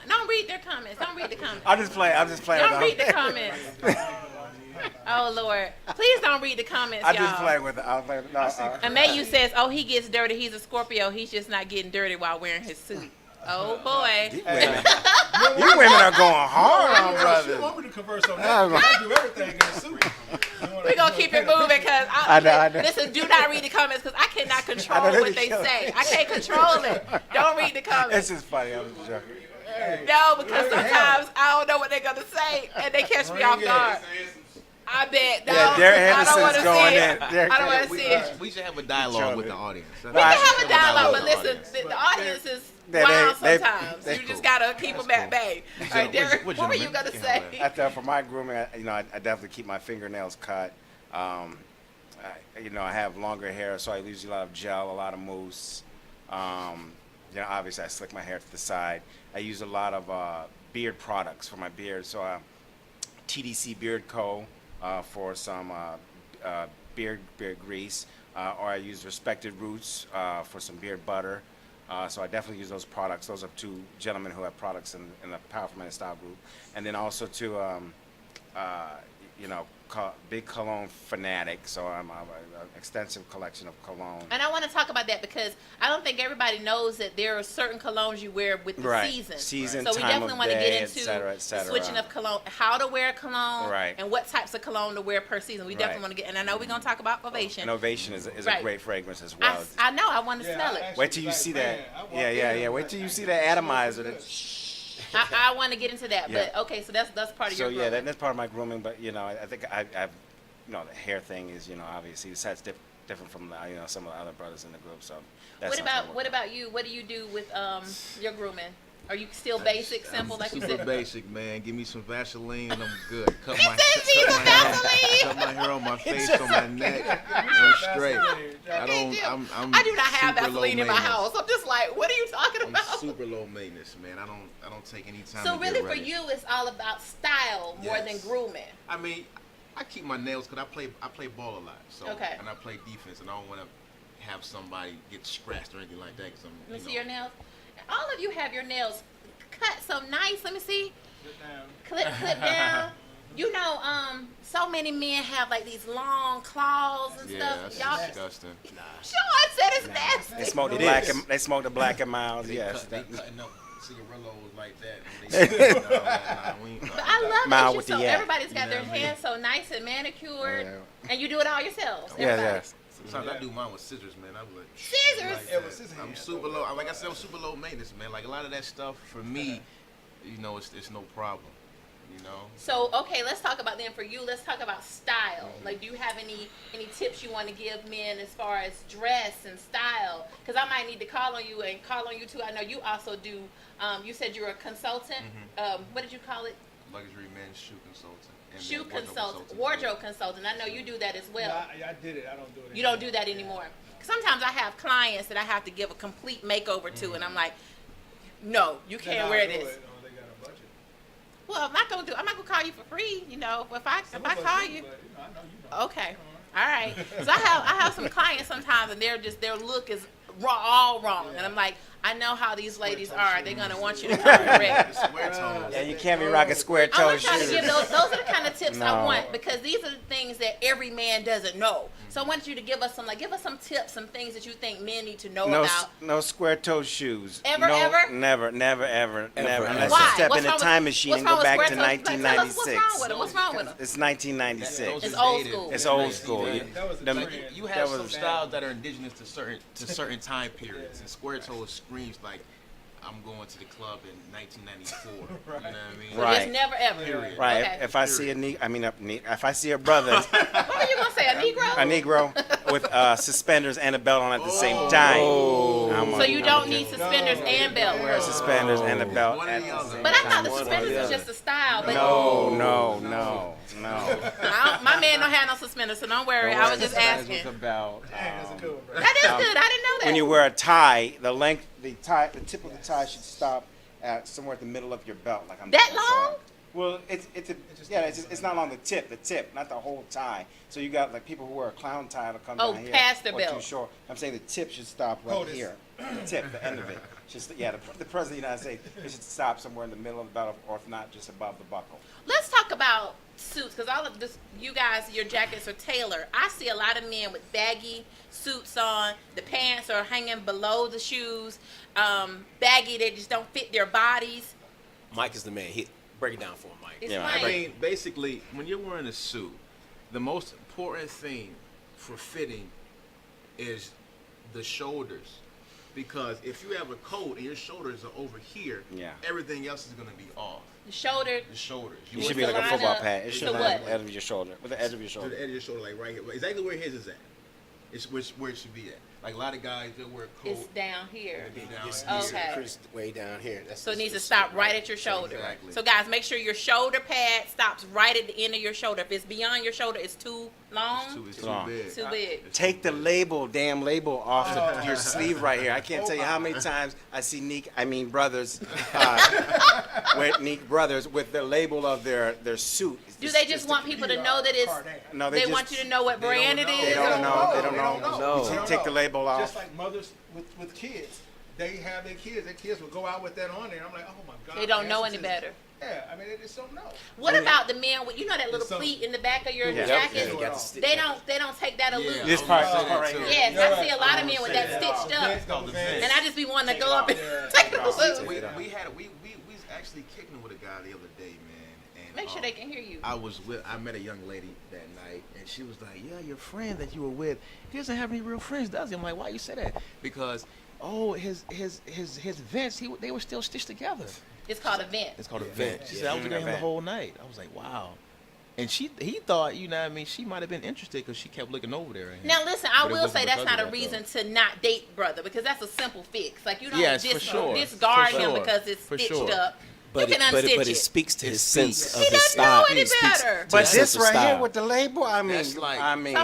comments. Don't read the comments. I'm just playing. Don't read the comments. Oh, Lord. Please don't read the comments, y'all. I'm just playing with it. And Mayu says, oh, he gets dirty. He's a Scorpio. He's just not getting dirty while wearing his suit. Oh, boy. You women are going hard on brothers. You want me to converse on that? I do everything in the suit. We're going to keep it moving because listen, do not read the comments because I cannot control what they say. I can't control it. Don't read the comments. It's just funny. I was joking. No, because sometimes I don't know what they're going to say and they catch me off guard. I bet. No, yeah, Derek Henderson's going in. I don't want to see it. We should have a dialogue with the audience. We can have a dialogue, but listen, the audience is wild sometimes. You just got to keep them at bay. All right, Derek, what were you going to say? For my grooming, I definitely keep my fingernails cut. I have longer hair, so I use a lot of gel, a lot of mousse. Obviously, I slick my hair to the side. I use a lot of beard products for my beard. So TDC Beard Co. For some beard grease, or I use Respected Roots for some beard butter. So I definitely use those products. Those are 2 gentlemen who have products in the Powerful Men Style group. And then also to, big cologne fanatic. So I'm an extensive collection of cologne. And I want to talk about that because I don't think everybody knows that there are certain colognes you wear with the season. So we definitely want to get into the switching of cologne, how to wear cologne, and what types of cologne to wear per season. We definitely want to get, and I know we're going to talk about Ovation. And Ovation is a great fragrance as well. I know. I want to smell it. Wait till you see that. Yeah. Wait till you see that atomizer. I want to get into that, but okay, so that's part of your grooming. So that's part of my grooming, but I think I've the hair thing is obviously that's different from some of the other brothers in the group. So that's what about you? What do you do with your grooming? Are you still basic, simple, like you said? Super basic, man. Give me some Vaseline and I'm good. Cut my hair on my face, on my neck. I'm straight. I do not have Vaseline in my house. I'm just like, what are you talking about? I'm super low maintenance, man. I don't take any time. So to really, get ready. for you, it's all about style more than grooming. I mean, I keep my nails because I play ball a lot. So and I play defense, and I don't want to have somebody get scratched or anything like that. Let me see your nails. All of you have your nails cut so nice. Let me see. Clip down. So many men have like these long claws and stuff. That's disgusting. Sean said it's nasty. They smoke the black and mild. Yes. They cutting up cigarillos like that. But I love it. So everybody's got their hands so nice and manicured, and you do it all yourselves. Yeah. Sometimes I do mine with scissors, man. I'm like scissors. I'm super low. Like I said, I'm super low maintenance, man. Like a lot of that stuff for me, it's no problem. You know. So okay, let's talk about then for you. Let's talk about style. Like, do you have any tips you want to give men as far as dress and style? Because I might need to call on you and call on you too. I know you also do. You said you're a consultant. What did you call it? Luxury men's shoe consultant. And Shoe then consultant, wardrobe consultant. I know you do that as well. Yeah, I did it. I don't do it. You don't do that anymore. Sometimes I have clients that I have to give a complete makeover to, and I'm like, no, you can't wear this. They got a budget. Well, I'm not gonna call you for free. You know, if I call you, okay, all right. So I have some clients sometimes, and their look is all wrong, and I'm like, I know how these ladies are. They're gonna want you to come correct. Yeah, you can't be rocking square toe I'm gonna try to shoes. give those are the kind of tips I No. want, because these are the things that every man doesn't know. So I want you to give us some tips, some things that you think men need to know about. No square toe shoes. Ever, ever? Never, ever. Unless Why? you step What's in a wrong with- time machine and what's go wrong back with to square toes? Like, tell us 1996. What's wrong with them? It's 1996. It's old school. It's old school. You have some styles that are indigenous to certain time periods, and square toes screams like, I'm going to the club in 1994. You know what I mean? So just never ever. Period. Right. Okay. If I see if I see a brother, What were you gonna say? A Negro? a Negro with suspenders and a belt on at the same time. So you don't need suspenders and belt. Wear suspenders and a belt One or at the the other. same But I thought time. the suspenders is just a style. But No. my man don't have no suspenders, so don't worry. I was just asking. With a belt. That is good. I didn't know that. When you wear a tie, the tip of the tie should stop at somewhere at the middle of your belt. Like I'm That long? Well, it's not on the tip, not the whole tie. So you got like people who wear a clown tie that'll come down here. Past the or belt. Too short. I'm saying the tip should stop right here. The tip, the end of it. The president of the United States, it should stop somewhere in the middle of the belt, or if not, just above the buckle. Let's talk about suits, because all of this, you guys, your jackets are tailored. I see a lot of men with baggy suits on. The pants are hanging below the shoes. Baggy, they just don't fit their bodies. Mike is the man. Break it down for him, Mike. It's I fine. mean, basically, when you're wearing a suit, the most important thing for fitting is the shoulders. Because if you have a coat and your shoulders are over here, everything else is going to be off. The shoulders. The shoulders. You should be like a football pad. It should To be what? at the edge of your shoulder, with the edge of your To shoulder. the edge of your shoulder, like right here. Exactly where his is at. It's where it should be at. Like a lot of guys, they'll wear a coat. It's down here. It's Okay. creased way down here. So it needs to stop right at your shoulder. Exactly. So guys, make sure your shoulder pad stops right at the end of your shoulder. If it's beyond your shoulder, it's too long. It's too long. big. Too big. Take the damn label off your sleeve right here. I can't tell you how many times I see brothers with the label of their suit. Do they just want people to know that it's? No, they want you to know what brand it is. They don't know. They don't know. No. Take the label off. Just like mothers with kids, they have their kids. Their kids will go out with that on there. I'm like, oh my god. They don't know any better. Yeah, I mean, they just don't know. What about the men with that little pleat in the back of your jacket? They don't take that a loop. This part right here. Yes, I see a lot of men with that stitched up, and I just be wanting to go up and take a look. We was actually kicking with a guy the other day, man. And, Make sure they can hear you. I met a young lady that night, and she was like, "Yeah, your friend that you were with, he doesn't have any real friends, does he?" I'm like, "Why you say that?" Because his vents, they were still stitched together. It's called a vent. It's called a vent. She said, "I was looking at him the whole night." I was like, "Wow." And he thought, she might have been interested because she kept looking over there. Now listen, I will say that's not a reason to not date brother, because that's a simple fix. Like, you don't discard him because it's stitched up. But you can unstitch but it speaks to his sense of He his doesn't style. know any better. But this right here with the label, Some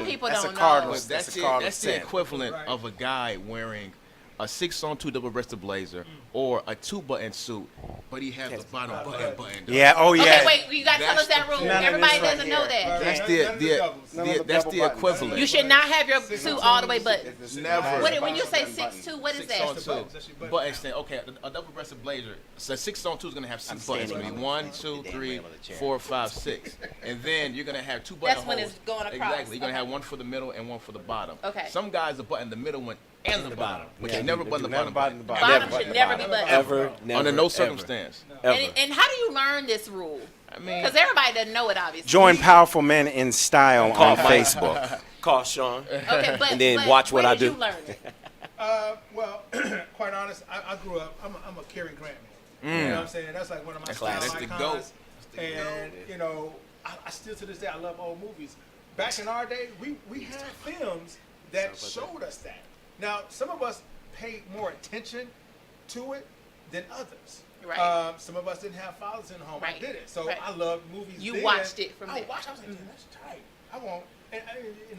people that's don't a cardinal. know. That's the equivalent of a guy wearing a 6-on-2 double-breasted blazer or a 2-button suit, but he has the bottom button. Yeah. Oh yeah. Okay, wait. You gotta tell us that rule. Everybody doesn't know that. That's the equivalent. You should not have your suit all the way buttoned. Never. When you say 6'2", what is that? 6-on-2. Button stand. Okay, a double-breasted blazer. So 6-on-2 is gonna have 6 buttons. It's gonna be 1, 2, 3, 4, 5, 6, and then you're gonna have 2 button That's when holes. it's going across. Exactly. You're gonna have one for the middle and one for the bottom. Okay. Some guys will button the middle one and the bottom. But they never button the bottom. Bottom should never be buttoned. Ever, never, under no ever. circumstance. And how do you learn this rule? I mean, because everybody doesn't know it, obviously. Join Powerful Men in Style on Facebook. Call Sean. Okay, but and then watch what where I did do. you learn it? Well, quite honest, I grew up. I'm a Cary Grant man. You know what I'm saying? That's like one of my style That's the icons. GOAT. And, you know, I still to this day, I love old movies. Back in our day, we had films that showed us that. Now, some of us paid more attention to it than others. Right. Some of us didn't have fathers in the home. Right. I did it. So Right. I loved movies You then. watched it from I there. watched. I was like, "Damn, that's tight. I won't." And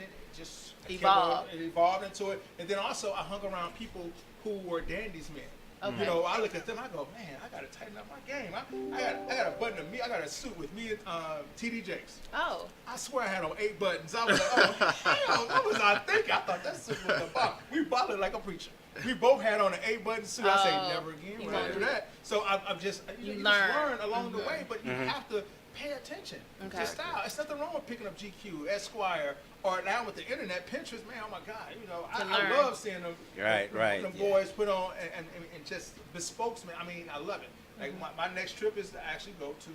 it just Evolved. It evolved into it. And then also I hung around people who were dandies men. Okay. You know, I look at them, I go, man, I gotta tighten up my game. I got a button of me. I got a suit with me and TD Jakes. Oh. I swear I had on 8 buttons. I was like, oh, hell, what was I thinking? I thought that suit was a bomb. We balled like a preacher. We both had on an 8-button suit. I say, never again. We're gonna do that. So I've just you just learn along the way, but you have to pay attention to style. It's nothing wrong with picking up GQ, Esquire, or now with the internet, Pinterest. Man, oh my God, you know, I love seeing them. Them boys put on and just bespokes me. I mean, I love it. Like my next trip is to actually go to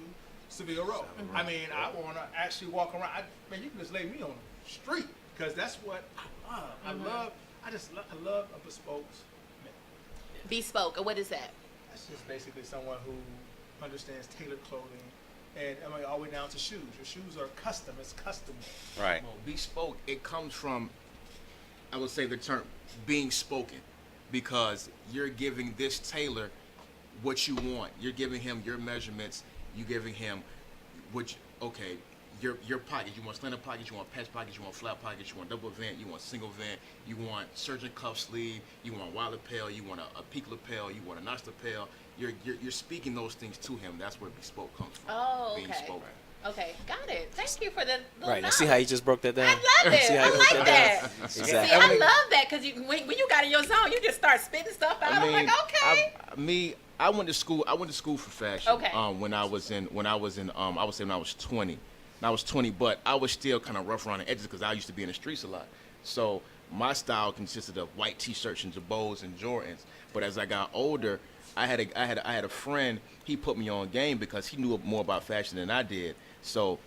Seville Row. I mean, I want to actually walk around. Man, you can just lay me on the street because that's what I love. I love a bespoke man. Bespoke, what is that? That's just basically someone who understands tailored clothing. And I mean, all the way down to shoes. Your shoes are custom. It's custom. Right. Well, bespoke, it comes from, I would say the term being spoken, because you're giving this tailor what you want. You're giving him your measurements. You're giving him your pockets. You want slender pockets, you want patch pockets, you want flat pockets, you want double vent, you want single vent, you want surgeon cuff sleeve, you want wide lapel, you want a peak lapel, you want a notch lapel. You're speaking those things to him. That's where bespoke comes from. Oh, okay. Being spoken. Okay, got it. Thank you for the Right. Now, see how you just broke that down? I love it. See how I you broke like that that. down? See, Exactly. I love that because when you got in your zone, you just start spitting stuff out. I'm like, okay. I went to school for fashion. Okay. When I was in I would say when I was 20. I was 20, but I was still kind of rough around the edges because I used to be in the streets a lot. So my style consisted of white T-shirts and Jabos and Jordans. But as I got older, I had a friend. He put me on game because he knew more about fashion than I did. So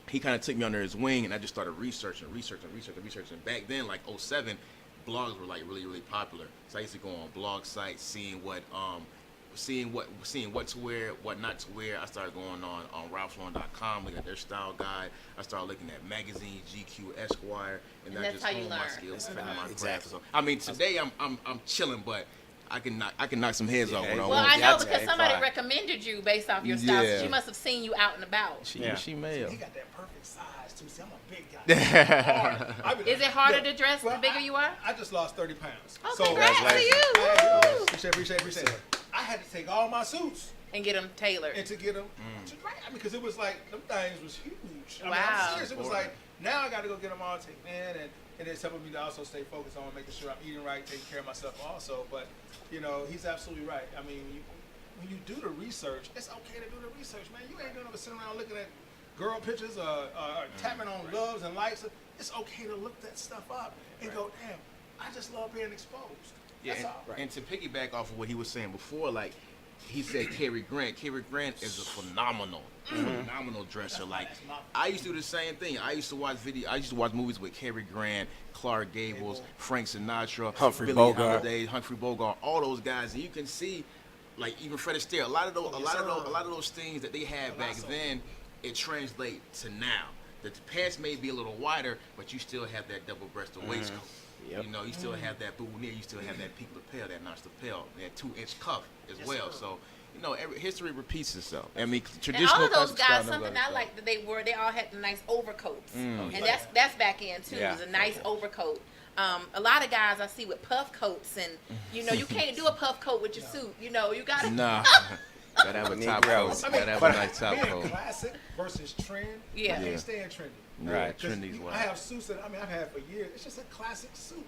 he kind of took me under his wing, and I just started researching. Back then, like 07, blogs were like really, really popular. So I used to go on blog sites, seeing what to wear, what not to wear. I started going on RalphLauren.com, looking at their style guide. I started looking at magazines, GQ, Esquire, and that just honed my skills and my craft. So I mean, today I'm chilling, but I can knock some heads off when I want. Well, I know because somebody recommended you based off your style. So she must have seen you out and about. She may have. He got that perfect size too. See, I'm a big guy. Is it harder to dress the bigger you are? I just lost 30 pounds. Oh, so congrats to you. Appreciate it. I had to take all my suits and get them tailored. And to get them because it was like them things was huge. Wow. I mean, I'm serious. It was like now I got to go get them all taken in, and it's helping me to also stay focused on making sure I'm eating right, taking care of myself also. But you know, he's absolutely right. I mean, when you do the research, it's okay to do the research, man. You ain't gonna sit around looking at girl pictures or tapping on loves and likes. It's okay to look that stuff up and go, damn, I just love being exposed. Yeah, and to piggyback off of what he was saying before, like he said, Cary Grant. Cary Grant is a phenomenal dresser. Like I used to do the same thing. I used to watch movies with Cary Grant, Clark Gables, Frank Sinatra, Humphrey Billie Bogart. Holiday, Humphrey Bogart, all those guys, and you can see, like even Fred Astaire. A lot of those things that they had back then, it translates to now. The pants may be a little wider, but you still have that double-breasted waistcoat. Yep. You know, you still have that boutonniere, you still have that peak lapel, that notch lapel, that 2-inch cuff as well. So, you know, history repeats itself. I mean, traditional. And all of those guys, something I like that they all had the nice overcoats, and that's back in too. Yeah. Is a nice overcoat. A lot of guys I see with puff coats, and you know, you can't do a puff coat with your suit. You know, you got to. Nah. Gotta have a top coat. Gotta have a nice top coat. Classic versus trend. Yeah. I can't stand trendy. Right. Trendy's wild. I have suits that I've had for years. It's just a classic suit.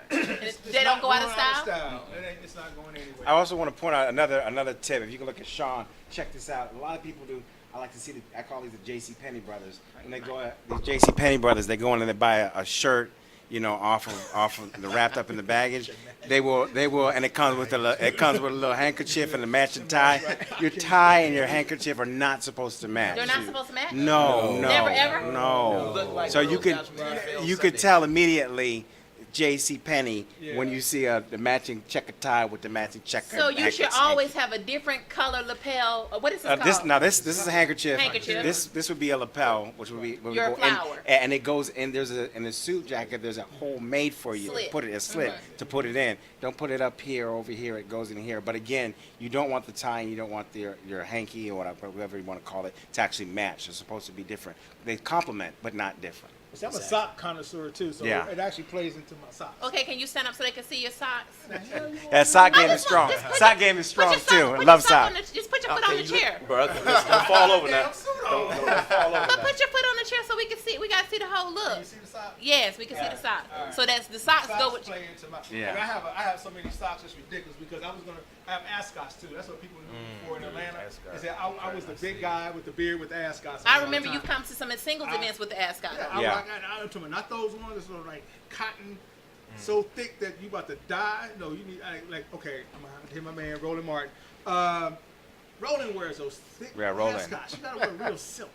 They don't go out of style. It's not going anywhere. I also want to point out another tip. If you can look at Sean, check this out. A lot of people do. I like to see I call these the J.C. Penney brothers. When they go at these J.C. Penney brothers, they go in and they buy a shirt, you know, off of the wrapped up in the baggage. They will, and it comes with a little handkerchief and a matching tie. Your tie and your handkerchief are not supposed to match. They're not supposed to match. No. Never ever. No. So you could tell immediately J.C. Penney when you see the matching checker tie with the matching checker. So you should always have a different color lapel. What is this called? This is a handkerchief. Handkerchief. This would be a lapel, which would be Your flower. and it goes in. In the suit jacket. There's a hole made for you Slit. to put it a slit to put it in. Don't put it up here or over here. It goes in here. But again, you don't want the tie and you don't want your hanky or whatever you want to call it to actually match. It's supposed to be different. They complement, but not different. See, I'm a sock connoisseur too, so it actually plays into my socks. Okay, can you stand up so they can see your socks? That sock game is strong. Sock game is strong too. I love sock. Just put your foot on the chair. Bro, don't fall over now. Don't fall over But put your foot on the chair so we can see. We gotta see the whole look. Can you see the sock? Yes, we can see the sock. Right. So that's the socks go with. Play into my, Yeah. Like I have so many socks. It's ridiculous because I have ascots too. That's what people knew before in Atlanta. They said I was the big guy with the beard with the ascots. I remember you come to some singles events with the ascot. I'm talking not those ones that are like cotton, so thick that you about to die. No, you need okay. I'm gonna hit my man Roland Martin. Roland wears those thick ascots. You gotta wear real silk,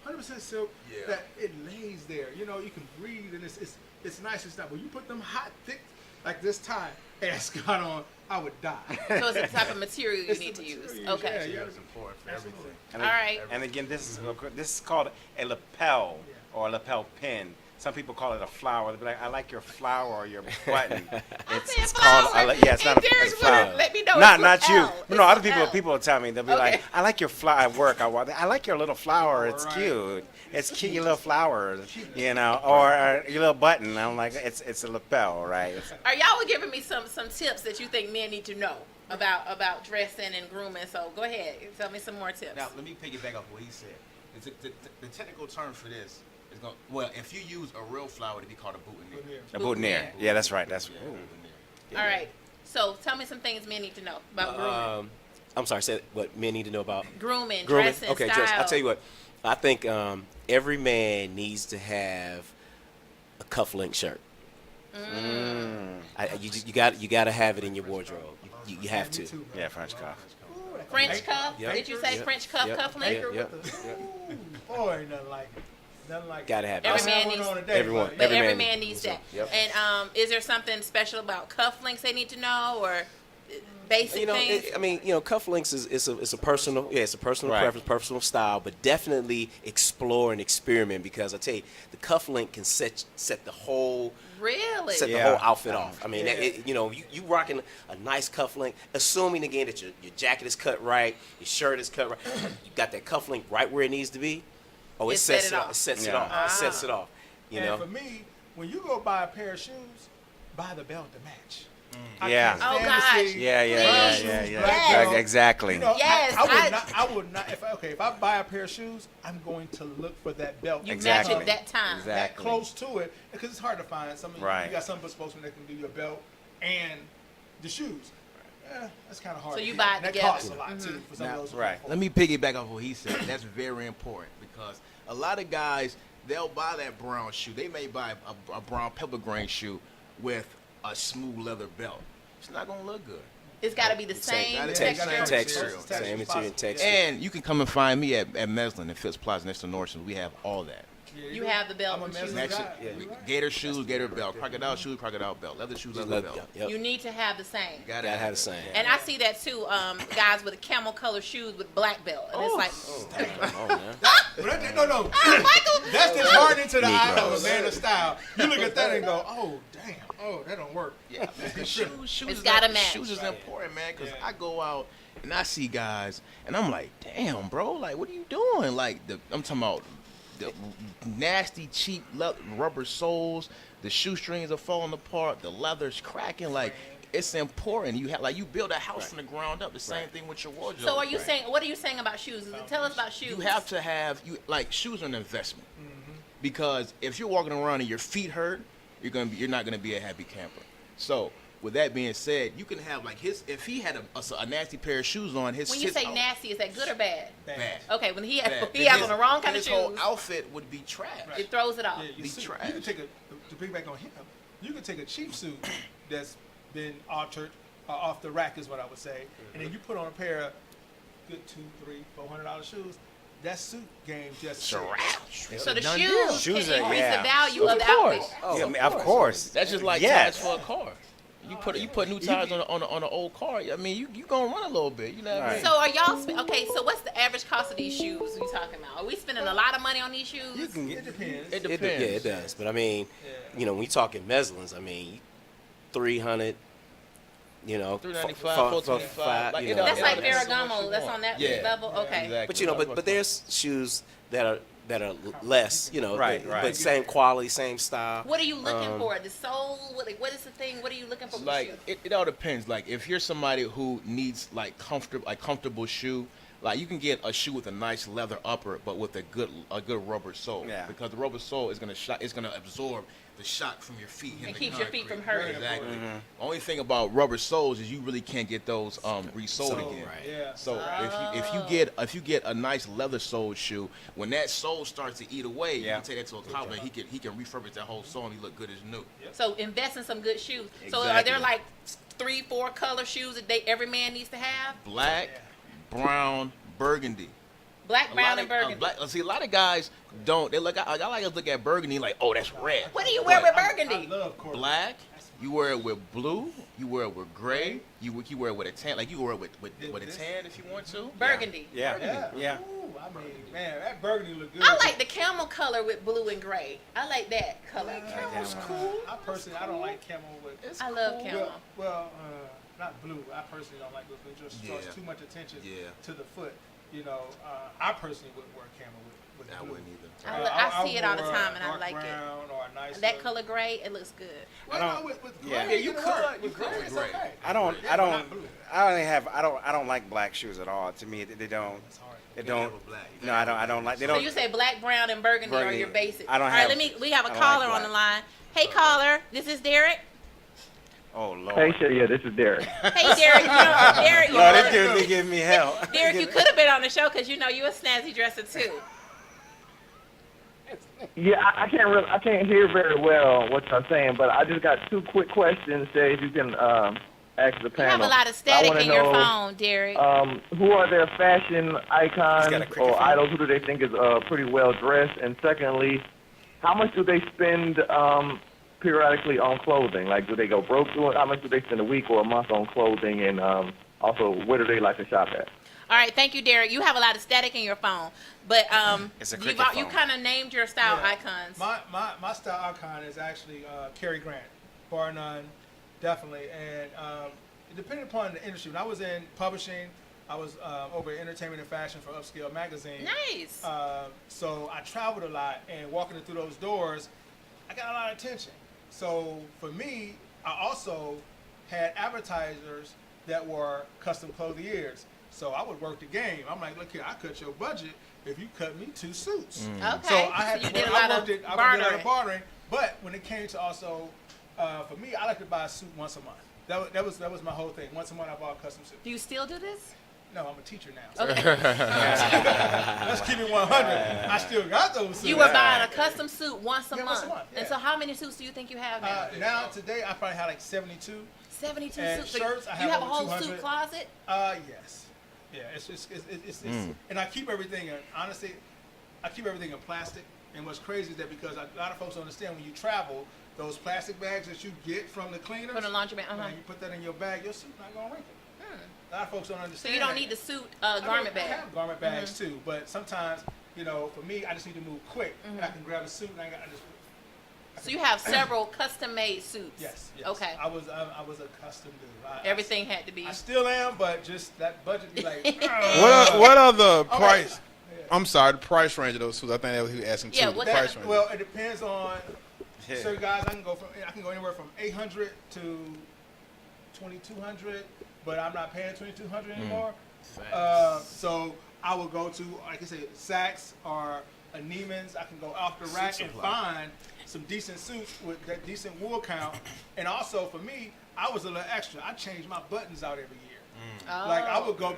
man. 100% silk that it lays there. You know, you can breathe and it's nice and stuff. When you put them hot, thick like this tie ascot on, I would die. So it's the type of material you need to use. Okay. Yeah, It's important for everything. All right. And again, this is called a lapel or a lapel pin. Some people call it a flower. They'll be like, I like your flower or your button. It's called, it's not a flower. Let me know Not you. L. No, other people will tell me. They'll be like, I like your flower at work. I like your little flower. It's cute. It's cute, your little flower, you know, or your little button. I'm like, it's a lapel, right? Are y'all giving me some tips that you think men need to know about dressing and grooming? So go ahead, tell me some more tips. Now, let me piggyback off what he said. The technical term for this is if you use a real flower, it'd be called a boutonniere. A boutonniere. Yeah, that's right. That's All right. So tell me some things men need to know about grooming. I'm sorry, said what men need to know about grooming, dressing, okay, style. I'll tell you what. I think every man needs to have a cuff-link shirt. You got to have it in your wardrobe. You have to. Yeah, French cuff. French cuff? Yep. Did you say French cuff cufflink? Yep. Boy, ain't nothing like it. Nothing like Gotta have every that. man needs Every man needs that. Yep. And is there something special about cufflinks they need to know, or basic things? Cufflinks is a personal, it's a personal Right. preference, personal style, but definitely explore and experiment because I tell you, the cufflink can set the whole Really? set the whole outfit off. I mean, you rocking a nice cufflink, assuming again that your jacket is cut right, your shirt is cut right, you got that cufflink right where it needs to be. Oh, it sets it off. It sets it off. It sets it off. You know. For me, when you go buy a pair of shoes, buy the belt to match. Yeah. Oh gosh. Yeah. Exactly. You know, Yes, I would not. If I buy a pair of shoes, I'm going to look for that belt. You match it that time. That close to it, because it's hard to find. You got some spokesmen that can do your belt and the shoes. That's kind of hard. So you buy it that together. costs a lot too for some of those. Right. Let me piggyback off what he said. That's very important because a lot of guys, they'll buy that brown shoe. They may buy a brown pepper grain shoe with a smooth leather belt. It's not going to look good. It's got to be the same texture. Same material and texture. And you can come and find me at Meslin in Phipps Plaza next to Nordstrom. We have all that. You have the belt. I'm a and shoes. Meslin guy. Gator shoes, gator belt. Crocodile shoes, crocodile belt. Leather shoes, leather belt. Yep. You need to have the same. You gotta have the same. And I see that too. Guys with camel color shoes with black belt, and it's like, No. That's disheartening to the eye of a man of style. You look at that and go, oh damn, that don't work. Yeah, shoes It's gotta match. Shoes is important, man, because I go out and I see guys, and I'm like, damn, bro, like, what are you doing? Like, I'm talking about the nasty, cheap rubber soles, the shoestrings are falling apart, the leather's cracking, like. It's important. You build a house from the ground up. The same thing with your wardrobe. So are you saying? What are you saying about shoes? Tell us about shoes. You have to have shoes are an investment because if you're walking around and your feet hurt, you're not gonna be a happy camper. So with that being said, you can have if he had a nasty pair of shoes on his. When you say nasty, is that good or bad? Bad. Okay, when he has on the wrong kind of shoes, shoes, his whole outfit would be trash. It throws it off. You can take to piggyback on him. You can take a cheap suit that's been altered, off the rack is what I would say, and then you put on a pair of good $200, $300, $400 shoes. that suit game just It's a wrap. It's So a the done shoes, deal. Shoes can are- increase yeah. the value of the course. outfit. Oh, Yeah, I mean, of course. That's just like Yes. tires for a car. You put new tires on an old car. I mean, you gonna run a little bit. You know what I mean? So are y'all okay? So what's the average cost of these shoes we talking about? Are we spending a lot of money on these shoes? You can get it depends. It Yeah, depends. it does. But I mean, you know, when we talking Meslins, I mean, 300. You know, 395, 425. Like, You it know, all- That's it like all depends on what Ferragamo. you That's want. on that Yeah. level. Okay. Exactly. but you know, but there's shoes that are less. You know, Right, but right. same quality, same style. What are you looking for? The sole? What is the thing? What are you looking for? Like with shoes? it all depends. Like if you're somebody who needs like comfortable shoe, like you can get a shoe with a nice leather upper, but with a good rubber sole. Yeah. Because the rubber sole is gonna absorb the shock from your feet. It keeps your feet from hurting. Exactly. Only thing about rubber soles is you really can't get those resoled again. Right. Yeah. So if you get a nice leather sole shoe, when that sole starts to eat away, you can take that to a cobbler. He can refurbish that whole sole and he look good as new. So invest in some good shoes. So are Exactly. there like 3-4 color shoes that every man needs to have? Black, brown, burgundy. Black, brown, and burgundy. See, a lot of guys don't. They look. I like to look at burgundy like, oh, that's red. What do you wear with burgundy? I love Cortland. Black. You wear it with blue. You wear it with gray. You wear it with a tan. Like you wear it with a tan if you want to. Burgundy. Yeah. Yeah. Ooh, I mean, man, that burgundy look good. I like the camel color with blue and gray. I like that color. Camel's cool. I personally, I don't like camel with. I love camel. Well, not blue. I personally don't like those. It just draws too much attention to the foot. You know, I personally wouldn't wear camel with I blue. wouldn't either. I see it all the wore time and I dark like it. brown or a nice That look. color gray, it looks good. Well, with gray, Yeah, you it'll could. work. You With could gray, with it's gray. okay. I don't like black shoes at all. To me, they don't. They don't. No, I don't like. They So don't. you say black, brown, and burgundy are Burgundy. your basics. I don't All right, have- we have a I don't caller like on the black. line. Hey caller, this is Derek. Oh Lord. Hey, sure, yeah, this is Derek. Hey Derek, Derek, you Lord, know- that dude be giving me hell. Derek, you could have been on the show because you know you a snazzy dresser too. Yeah, I can't hear very well what you're saying, but I just got two quick questions. Say if you can ask the You panel. have a lot of I static wanna in your know, phone, Derek. Who are their fashion icons got a cricket or phone. idols? Who do they think is pretty well dressed? And secondly, how much do they spend periodically on clothing? Like, do they go broke doing? How much do they spend a week or a month on clothing? And also, where do they like to shop at? All right, thank you, Derek. You have a lot of static in your phone, but It's a you cricket phone. kind of named your style Yeah. icons. My style icon is actually Cary Grant, bar none, definitely. And it depended upon the industry. When I was in publishing, I was over entertainment and fashion for Upscale magazine. Nice. So I traveled a lot, and walking through those doors, I got a lot of attention. So for me, I also had advertisers that were custom clothiers. So I would work the game. I'm like, look here, I cut your budget if you cut me 2 suits. Okay. So I had you to did a work, lot I of worked it, I did a lot bartering. of bartering. But when it came to also, for me, I like to buy a suit once a month. That was my whole thing. Once a month, I bought a custom suit. Do you still do this? No, I'm a teacher now. Okay. Let's keep it 100. I still got those suits. You were buying a custom suit once a Yeah, month. once a month, And yeah. so how many suits do you think you have now? Now, today, I probably had like 72. 72 and suits. So shirts, I you have a over whole 200. suit closet? Yes. Yeah, it's and I keep everything in, honestly, I keep everything in plastic. And what's crazy is that because a lot of folks don't understand when you travel, those plastic bags that you get from the cleaners, From the laundromat, when you put that in your bag, your suit not gonna wrinkle. A lot of folks don't So understand. you don't that. need the suit I garment mean, I bag. have garment bags too, but sometimes, you know, for me, I just need to move quick, and I can grab a suit and I just. So you have several custom-made suits. Yes. Okay. I was a custom dude. Everything had to be. I still am, but just that budget be like. What are the Okay. price? I'm sorry, the price range of those suits. I think that was he was asking Yeah, too. what The price range. Well, it depends on. Yeah. Certain guys, I can go anywhere from 800 to 2,200, but I'm not paying 2,200 anymore. So I will go to, like I said, Saks or a Neiman's. I can go off the rack and find some decent suits with that decent wool count. And also for me, I was a little extra. I changed my buttons out every year. Like I would go,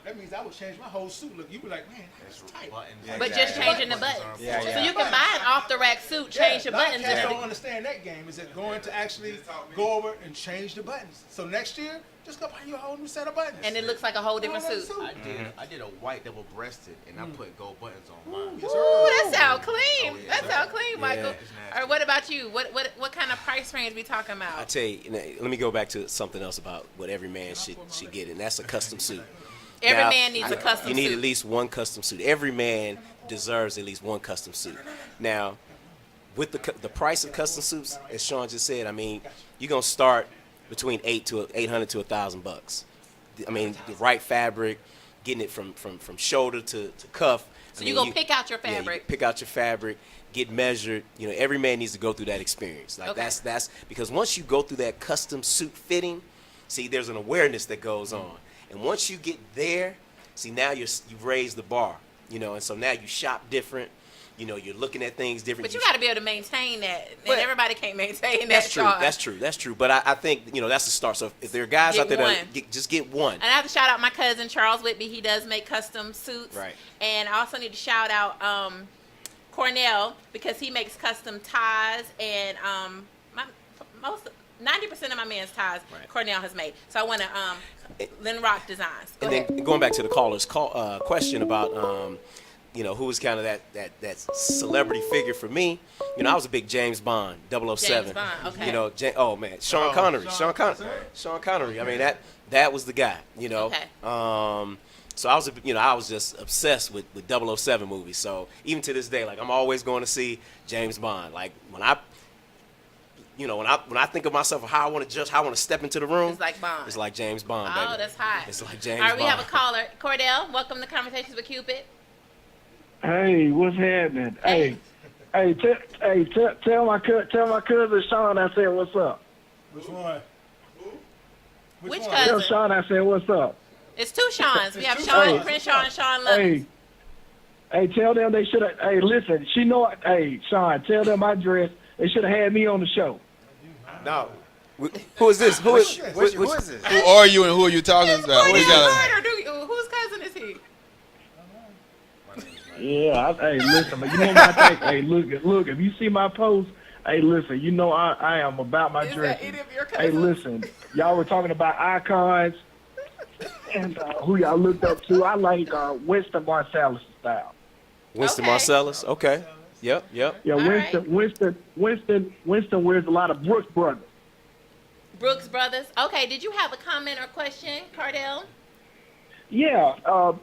that means I would change my whole suit look. You be like, man, that's tight. But just changing the buttons. Yeah, So yeah. you can buy an off-the-rack suit, change the a lot buttons. of cats don't understand that game. Is it going to actually go over and change the buttons? So next year, just go buy you a whole new set of buttons. And it looks like a whole different suit. I did a white double-breasted, and I put gold buttons on mine. Yes, Ooh, that sound clean. Oh, yeah. That sound clean, Michael. Yeah. All right, what about you? What kind of price range we talking I about? tell you, let me go back to something else about what every man should get, and that's a custom suit. Every Now, man needs a custom You need suit. at least one custom suit. Every man deserves at least one custom suit. Now, with the price of custom suits, as Sean just said, I mean, you're gonna start between $800 to $1,000. I mean, the right fabric, getting it from shoulder to cuff. So you go pick out your Yeah, fabric. you pick out your fabric, get measured. You know, every man needs to go through that experience. Like Okay. that's because once you go through that custom suit fitting, see, there's an awareness that goes on, and once you get there, see, now you've raised the bar. You know, and so now you shop different. You know, you're looking at things different. But you got to be able to maintain that. And But- everybody can't maintain that. That's true. Sean. That's true. But I think, you know, that's the start. So if there are guys Get out there one. that just get one. And I have to shout out my cousin Charles Whitby. He does make custom suits. Right. And I also need to shout out Cornell because he makes custom ties and 90% of my man's ties Cornell has made. So I want to Lynn Rock Designs. Go And ahead. then going back to the caller's question about, you know, who was kind of that celebrity figure for me. You know, I was a big James Bond, 007. James Bond, okay. You know, oh man, Sean Connery. Sean Connery. I mean, that was the guy. You know. Okay. So I was just obsessed with 007 movies. So even to this day, like I'm always going to see James Bond. Like when I think of myself or how I want to step into the room, It's like Bond. It's like James Bond. Oh, baby. that's hot. It's like James All right, Bond. we have a caller. Cordell, welcome to Conversations with Cupid. Hey, what's happening? Hey, tell my cousin Sean I said what's up. Which one? Which Tell cousin? Sean I said what's up. It's two Seans. We have Sean Crenshaw and Sean Lovins. Hey, tell them they should have. Hey, listen, she know. Hey, Sean, tell them I dress. They should have had me on the show. No. Who is this? Who is this? Who are you and who are you talking about? We gotta- Whose cousin is he? Yeah, hey, listen, but you know what I think? Hey, look, if you see my post, hey, listen, you know I am about my dress. Is that any of your Hey, cousins? listen, y'all were talking about icons and who y'all looked up to. I like Winston Marsalis style. Winston Marsalis. Okay. Yep. Yeah, All Winston wears a lot of Brooks Brothers. Brooks Brothers. Okay, did you have a comment or question, Cardell? Yeah,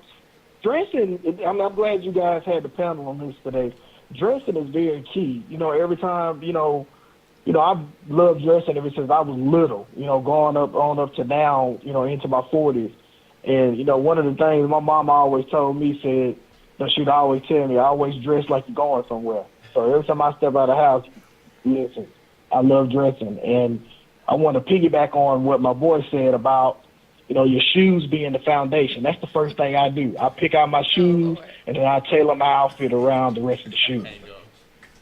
dressing. I'm glad you guys had the panel on this today. Dressing is very key. You know, every time, you know, I've loved dressing ever since I was little. You know, going up to now, you know, into my 40s. And you know, one of the things my mom always told me said that she'd always tell me, I always dress like you're going somewhere. So every time I step out of the house, listen, I love dressing, and I want to piggyback on what my boy said about, you know, your shoes being the foundation. That's the first thing I do. I pick out my shoes, and then I tailor my outfit around the rest of the shoes.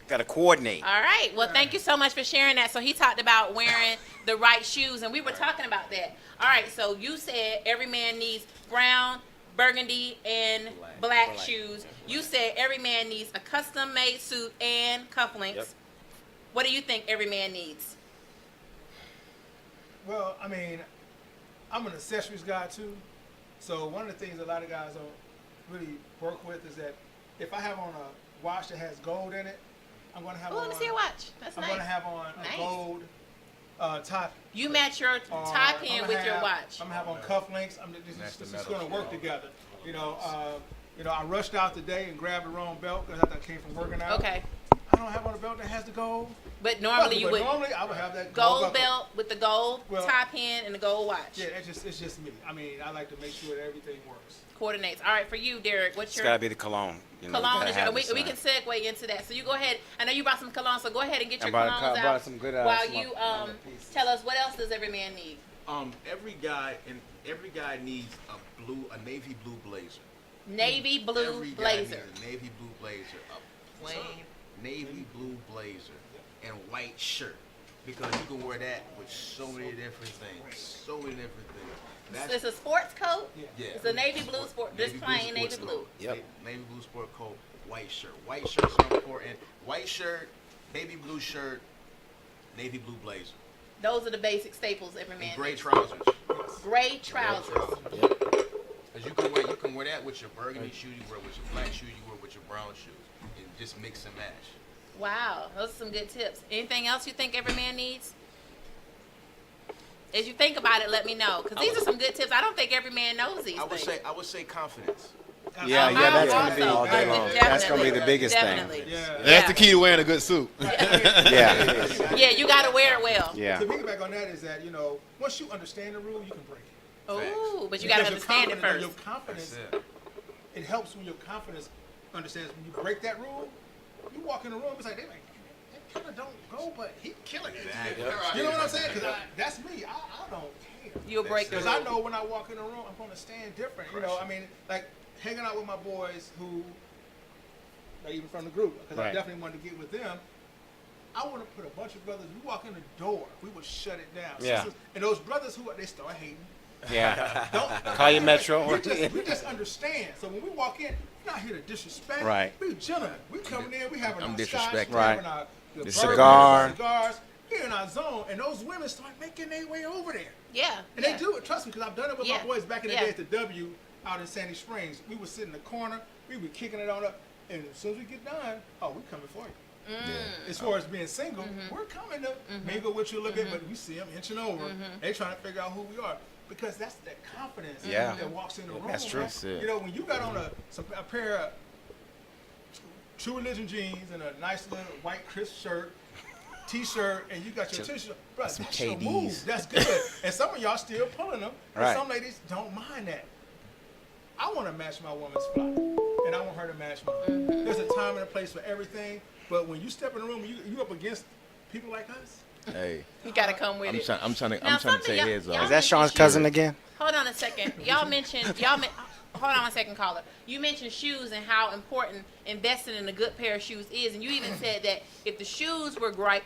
Got to coordinate. All right. Well, thank you so much for sharing that. So he talked about wearing the right shoes, and we were talking about that. All right. So you said every man needs brown, burgundy, and black shoes. You said every man needs a custom-made suit and cufflinks. Yep. What do you think every man needs? Well, I mean, I'm an accessories guy too. So one of the things a lot of guys don't really work with is that if I have on a watch that has gold in it, I'm going to have Oh, on. let me see a watch. That's I'm nice. going to have on Nice. a gold top. You match your tie pin with your watch. I'm gonna have on cufflinks. This is going to work together. You know, I rushed out today and grabbed the wrong belt because I came from working out. Okay. I don't have on a belt that has the gold. But normally you would. Normally I would have that gold buckle. belt with the gold Well, tie pin and the gold watch. Yeah, it's just me. I mean, I like to make sure that everything works. Coordinates. All right, for you, Derek, what's It's your got to be the cologne. You know, cologne? gotta Is your, have we, the we can scent. segue into that. So you go ahead. I know you brought some cologne, so go ahead and get your I brought colognes brought out some good, while smoke- you tell us what else does every man need. Every guy needs a navy blue blazer. Navy blue Every guy blazer. needs a navy blue blazer, a plain navy blue blazer, and white shirt. because you can wear that with so many different things. So many different things. It's a sports coat. Yeah. It's a navy blue sport. Just plain navy blue. Yep. Navy blue sport coat, white shirt. White shirt's so important. White shirt, navy blue shirt, navy blue blazer. Those are the basic staples every man. And gray needs. trousers. Gray trousers. Because you can wear that with your burgundy shoes, you wear it with your black shoes, you wear it with your brown shoes, and just mix and match. Wow, those are some good tips. Anything else you think every man needs? As you think about it, let me know, because these are some good tips. I don't think every man knows these things. I would say confidence. Yeah, that's gonna be all day long. That's gonna be the biggest thing. That's the key to wearing a good suit. Yeah. Yeah, you got to wear it well. Yeah. To piggyback on that is that, once you understand the rule, you can break it. Oh, but you got to understand it first. Your confidence, it helps when your confidence understands. When you break that rule, you walk in the room, it's like, they kind of don't go, but he killing it. You know what I'm saying? Because that's me. I don't care. You'll break the rule. Because I know when I walk in the room, I'm going to stand different. I mean, like hanging out with my boys who, like even from the group, because I definitely wanted to get with them. I want to put a bunch of brothers. We walk in the door, we would shut it down. Yeah. And those brothers they start hating. Yeah. Call you Metro. We just understand. So when we walk in, we're not here to disrespect. Right. We gentlemen. We coming in. We having our disrespecting. scotch. We having our The cigars. We're in our zone, and those women start making their way over there. Yeah. And they do it. Trust me, because I've done it with my boys back in the day at the W out in Sandy Springs. We would sit in the corner. We would be kicking it on up, and as soon as we get done, we're coming for you. As far as being single, we're coming to mingle with you a little bit, but we see them inching over. They trying to figure out who we are. Because that's that confidence that walks in the room. That's true. When you got on a pair of True Religion jeans and a nice little white crisp shirt, T-shirt, and you got your T-shirt, bro, that's KDs. your move. That's good. And some of y'all still pulling them. And some ladies don't mind that. I want to match my woman's fly, and I want her to match mine. There's a time and a place for everything, but when you step in the room, you up against people like us. Hey, you gotta come with it. I'm trying to take heads off. Is that Sean's cousin again? Hold on a second. Hold on a second, caller. You mentioned shoes and how important investing in a good pair of shoes is, and you even said that if the shoes were great,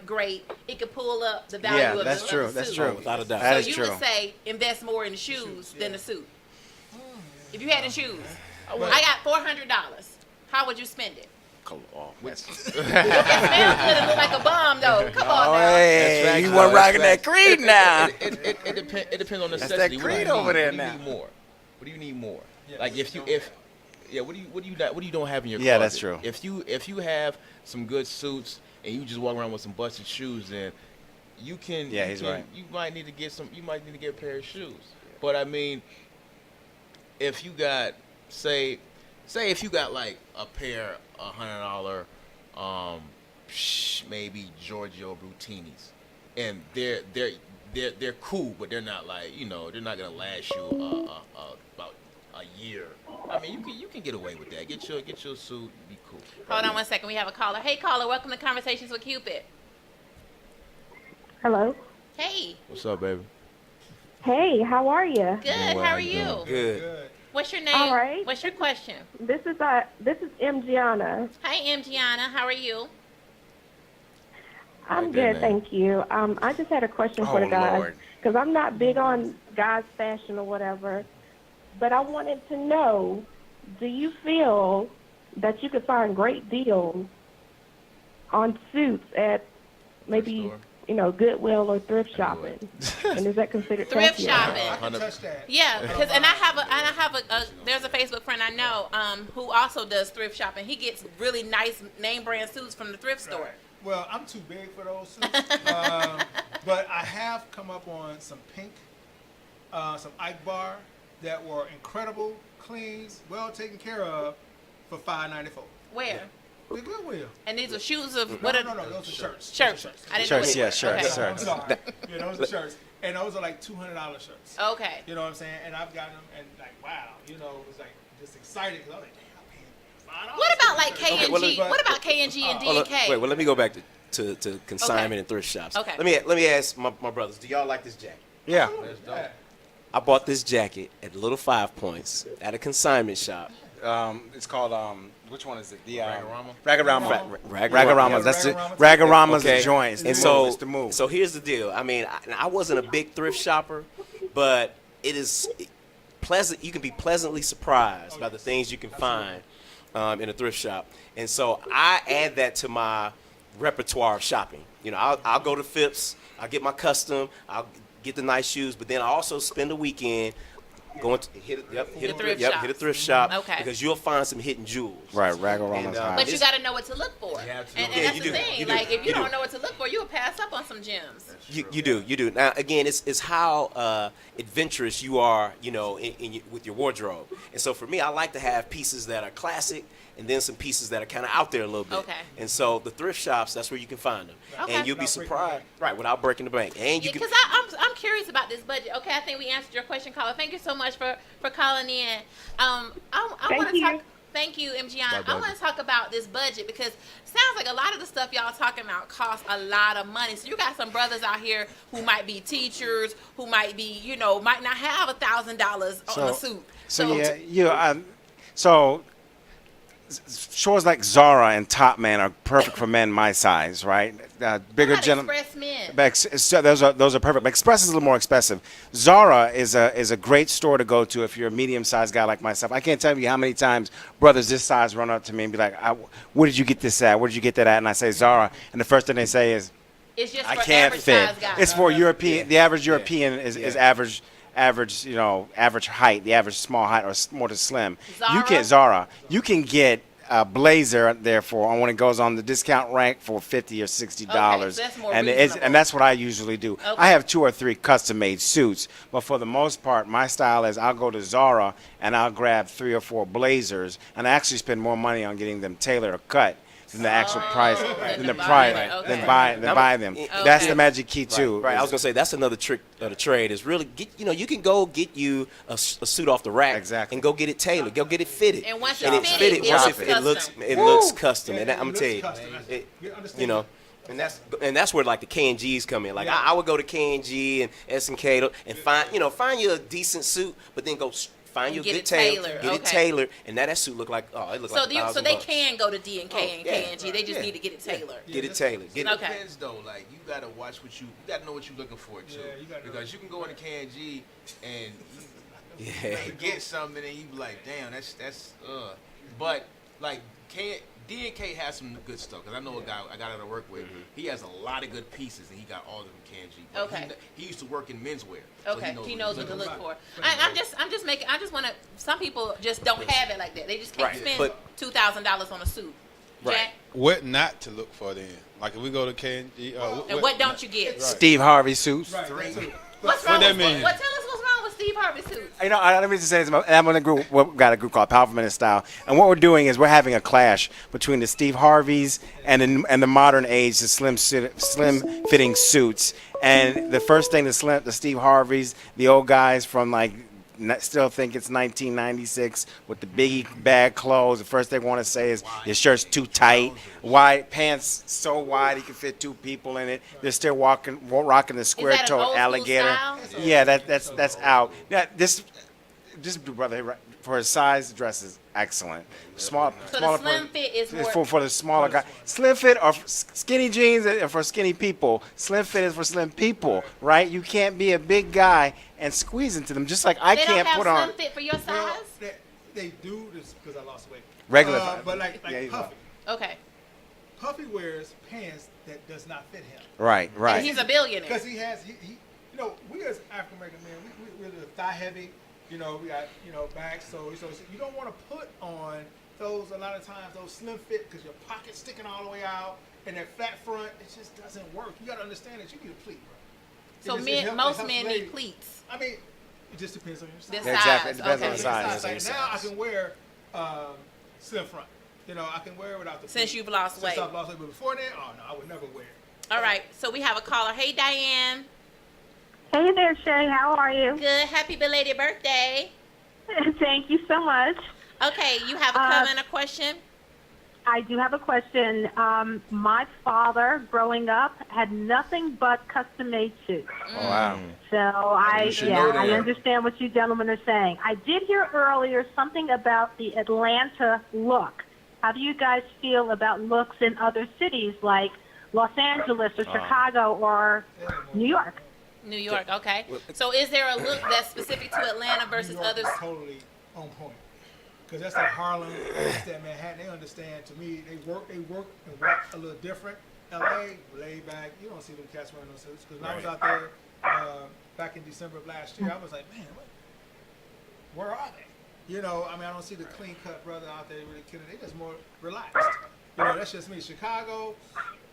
it could pull up the value of the suit. Yeah, that's true. Without a doubt. That is so you true. would say invest more in the shoes than the suit. If you had the shoes, I got $400. How would you spend it? Oh, You can smell good and look like a bum, though. Come on now. Hey, you weren't rocking that Creed now. It depends on the That's necessity. that Creed over there now. What do you need more? What do you need more? Like what do you don't have in your closet? Yeah, that's true. If you have some good suits and you just walk around with some busted shoes, then you can. Yeah, he's right. You might need to get a pair of shoes. But I mean, if you got say if you got like a pair of $100 maybe Giorgio Brutinis, and they're cool, but they're not like they're not gonna last you about a year. I mean, you can get away with that. Get your suit, be cool. Hold on 1 second. We have a caller. Hey, caller. Welcome to Conversations with Cupid. Hello. Hey. What's up, baby? Hey, how are you? Good. How are you? Good. What's your name? All right. What's your question? This is M. Gianna. Hi, M. Gianna. How are you? I'm good, thank you. I just had a question for the guys because I'm not big on guys' fashion or whatever, but I wanted to know: do you feel that you could find great deals on suits at maybe Goodwill or thrift shopping? And is that considered thrift trashy? shopping? Yeah, because I have a there's a Facebook friend I know who also does thrift shopping. He gets really nice name brand suits from the thrift store. Well, I'm too big for those suits, but I have come up on some pink, some Ike Bar that were incredible, clean, well taken care of for $5.94. Where? The Goodwill. And these are shoes of No, those are shirts. Shirts. I didn't Shirts, know yeah, shirts. I'm sorry. Yeah, those are shirts. And those are like $200 shirts. Okay. You know what I'm saying? And I've got them, and like, wow, it was like just excited because I was like, damn, I'm paying $5. What about like K&G? Okay, What about K&G and D&K? Wait, let me go back to consignment and thrift shops. Okay. Let me ask my brothers. Do y'all like this jacket? Yeah. I bought this jacket at Little 5 Points at a consignment shop It's called which one is it? The Raggarama? Raggarama. Raggarama. That's the Raggarama's Raggarama's Okay. the joint. And so, so here's the deal. I mean, I wasn't a big thrift shopper, but it is pleasant. You can be pleasantly surprised by the things you can find in a thrift shop. And so I add that to my repertoire of shopping. You know, I'll go to Phipps. I'll get my custom. I'll get the nice shoes. But then I also spend a weekend going to hit a thrift shop. Okay. Because you'll find some hidden jewels. Right, Raggarama's high. But you got to know what to look for. And that's the thing. You do. Like, if you You don't do. know what to look for, you'll pass up on some gems. You do. Now, again, it's how adventurous you are, you know, with your wardrobe. And so for me, I like to have pieces that are classic and then some pieces that are kind of out there a little bit. Okay. And so the thrift shops, that's where you can find them. Okay. And you'll be surprised, right, without breaking the bank. And you Because can. I'm curious about this budget. Okay, I think we answered your question, caller. Thank you so much for calling in. I want to talk. Thank you, MGN. I want to talk about this budget because it sounds like a lot of the stuff y'all talking about costs a lot of money. So you got some brothers out here who might be teachers, who might be, you know, might not have $1,000 on a suit. So stores like Zara and Top Man are perfect for men my size, right? Bigger gentlemen. Express men. Those are perfect. But Express is a little more expensive. Zara is a great store to go to if you're a medium-sized guy like myself. I can't tell you how many times brothers this size run up to me and be like, "Where did you get this at? Where did you get that at?" And I say Zara, and the first thing they say is, It's just "I for can't average fit." size guys. It's for European. The average European is average. You know, average height, the average small height, or more to slim. Zara? You can get a blazer, therefore, when it goes on the discount rank for $50 or $60, Okay, so that's more reasonable. and that's what I usually do. Okay. I have 2 or 3 custom-made suits, but for the most part, my style is I'll go to Zara and I'll grab 3 or 4 blazers, and I actually spend more money on getting them tailored or cut than the actual price, than buy them. That's the magic key too. Right. I was gonna say that's another trick of the trade is really you can go get you a suit off the rack and go get it tailored, go get it fitted. And once it's fitted, it looks custom. And I'm gonna tell you, you know. And that's where like the K&Gs come in. Like I would go to K&G and S&K and find you a decent suit, but then go find you a good tailor, get it tailored, and now that suit look like it looks like $1,000. So they can go to D&K and K&G. They just need to get it tailored. Get it tailored. It depends though. Like you gotta watch you gotta know what you're looking for too. Because you can go into K&G and you get something and you be like, damn, that's. But like D&K has some good stuff because I know a guy I got to work with. He has a lot of good pieces and he got all of them K&G. Okay. He used to work in menswear. Okay. So he knows what to look for. I'm just want to. Some people just don't have it like that. They just can't spend $2,000 on a suit. Right. Jack? What not to look for then? Like if we go to K&G. And what don't you get? Steve Harvey suits. What's wrong What that with mean? Tell us what's wrong with Steve Harvey suits. You know, let me just say this. I'm in a group. We've got a group called Powerful Men in Style, and what we're doing is we're having a clash between the Steve Harveys and the modern age, the slim fitting suits. And the first thing, the Steve Harveys, the old guys from like. Still think it's 1996 with the biggie bag clothes. The first thing they want to say is your shirt's too tight. Wide pants so wide you can fit 2 people in it. They're still rocking the square-toed alligator. Yeah, that's out. Yeah, this brother for his size, the dress is excellent. So the slim fit is more for the smaller guy. Slim fit or skinny jeans are for skinny people. Slim fit is for slim people, right? You can't be a big guy and squeeze into them, just like I can't put on. They don't have slim fit for your size? They do this because I lost weight. Regular. But like Puffy. Okay. Puffy wears pants that does not fit him. Right. And he's a billionaire. Because he you know, we as African American men, we're the thigh heavy. You know, we got, back. So you don't want to put on those, a lot of times, those slim fit because your pocket's sticking all the way out and that flat front, it just doesn't work. You got to understand that you need a pleat, bro. So most men need pleats. I mean, it just depends on your size. The size. Exactly. It depends on the size. Like now I can wear slim front. I can wear it without the Since you've lost weight. Since I've lost weight. But before then, I would never wear it. All right. So we have a caller. Hey, Diane. Hey there, Shay. How are you? Good. Happy belated birthday. Thank you so much. Okay. You have a comment or question? I do have a question. My father, growing up, had nothing but custom-made suits. Oh, wow. So I know understand what you gentlemen are saying. I did hear earlier something about the Atlanta look. How do you guys feel about looks in other cities like Los Angeles or Chicago or New York? New York, okay. So is there a look that's specific to Atlanta versus New York others? is totally on point. Because that's that Harlem, that's that Manhattan. They understand. To me, they work and walk a little different. L.A., laid back. You don't see them cats wearing those suits. Because when I was out there back in December of last year, I was like, man, where are they? You know, I mean, I don't see the clean-cut brother out there really killing it. They just more relaxed. You know, that's just me. Chicago,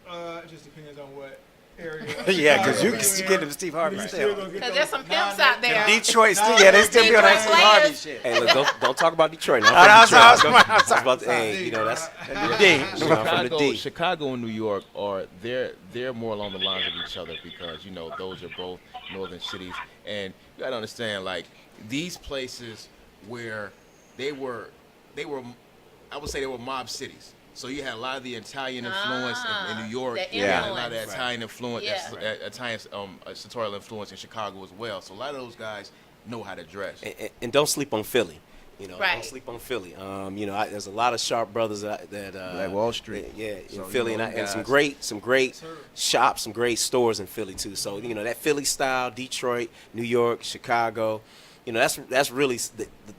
it just depends on what area. Yeah, because you can get them Steve Harvey still. Because there's some pimps out there. Detroit still, yeah, they still be on that Steve Harvey shit. Hey, look, don't talk about Detroit. I'm I from was Detroit. About to, hey, you know, that's the D. Chicago and New York they're more along the lines of each other because, you know, those are both northern cities. And you got to understand, like, these places where they were, I would say they were mob cities. So you had a lot of the Italian influence in New York, a lot of the Italian influence, Italian sartorial influence in Chicago as well. So a lot of those guys know how to dress. And don't sleep on Philly. You know, Right. don't sleep on Philly. You know, there's a lot of sharp brothers that like Wall Street. in So, Philly, you know, and some guys. great shops, some great stores in Philly too. So you know that Philly style, Detroit, New York, Chicago. You know, that's really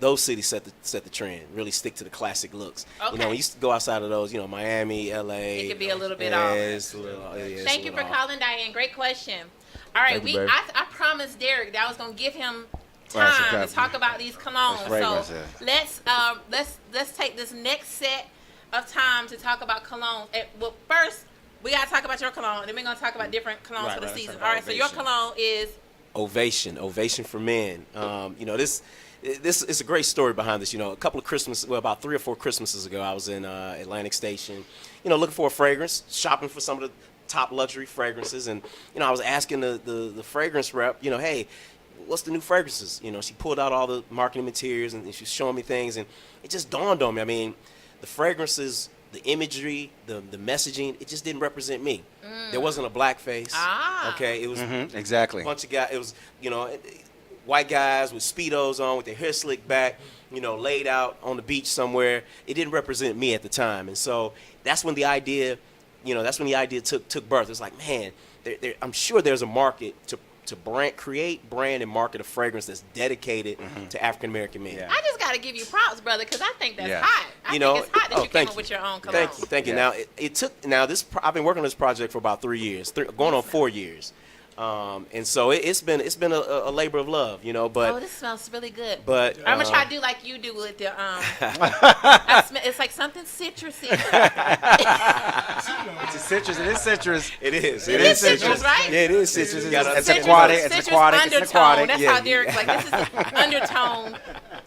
those cities set the trend. Really stick to the classic looks. Okay. You know, when you go outside of those, you know, Miami, LA. It could be a little bit off. Thank you for calling, Diane. Great question. All right, Thank you, baby. I promised Derek that I was gonna give him time to talk about these colognes. So let's take this next set of time to talk about colognes. Well, first we gotta talk about your cologne, and then we're gonna talk about different colognes for the season. All right, so your cologne is Ovation for men. You know, this is a great story behind this. You know, about 3 or 4 Christmases ago, I was in Atlantic Station, you know, looking for a fragrance, shopping for some of the top luxury fragrances, and you know, I was asking the fragrance rep, you know, hey, what's the new fragrances? You know, she pulled out all the marketing materials and she was showing me things, and it just dawned on me. I mean, the fragrances, the imagery, the messaging, it just didn't represent me. There wasn't a black face. Okay, it was exactly a bunch of guys. It was, you know, white guys with Speedos on, with their hair slicked back, you know, laid out on the beach somewhere. It didn't represent me at the time, and so that's when the idea, took birth. It's like, man, I'm sure there's a market to create, brand, and market a fragrance that's dedicated to African American men. I just got to give you props, brother, because I think that's hot. I think it's hot that you came up with your own cologne. Thank you. Now, I've been working on this project for about 3 years, going on 4 years. And so it's been a labor of love, you know. But this smells really good. But I'm gonna try to do like you do with the it's like something citrusy. It's a citrus. It is citrus. It is. It is citrus, right? Yeah, it is citrus. It's aquatic. It's aquatic. Undertone. It's aquatic. That's how Derek's like. This is the undertone.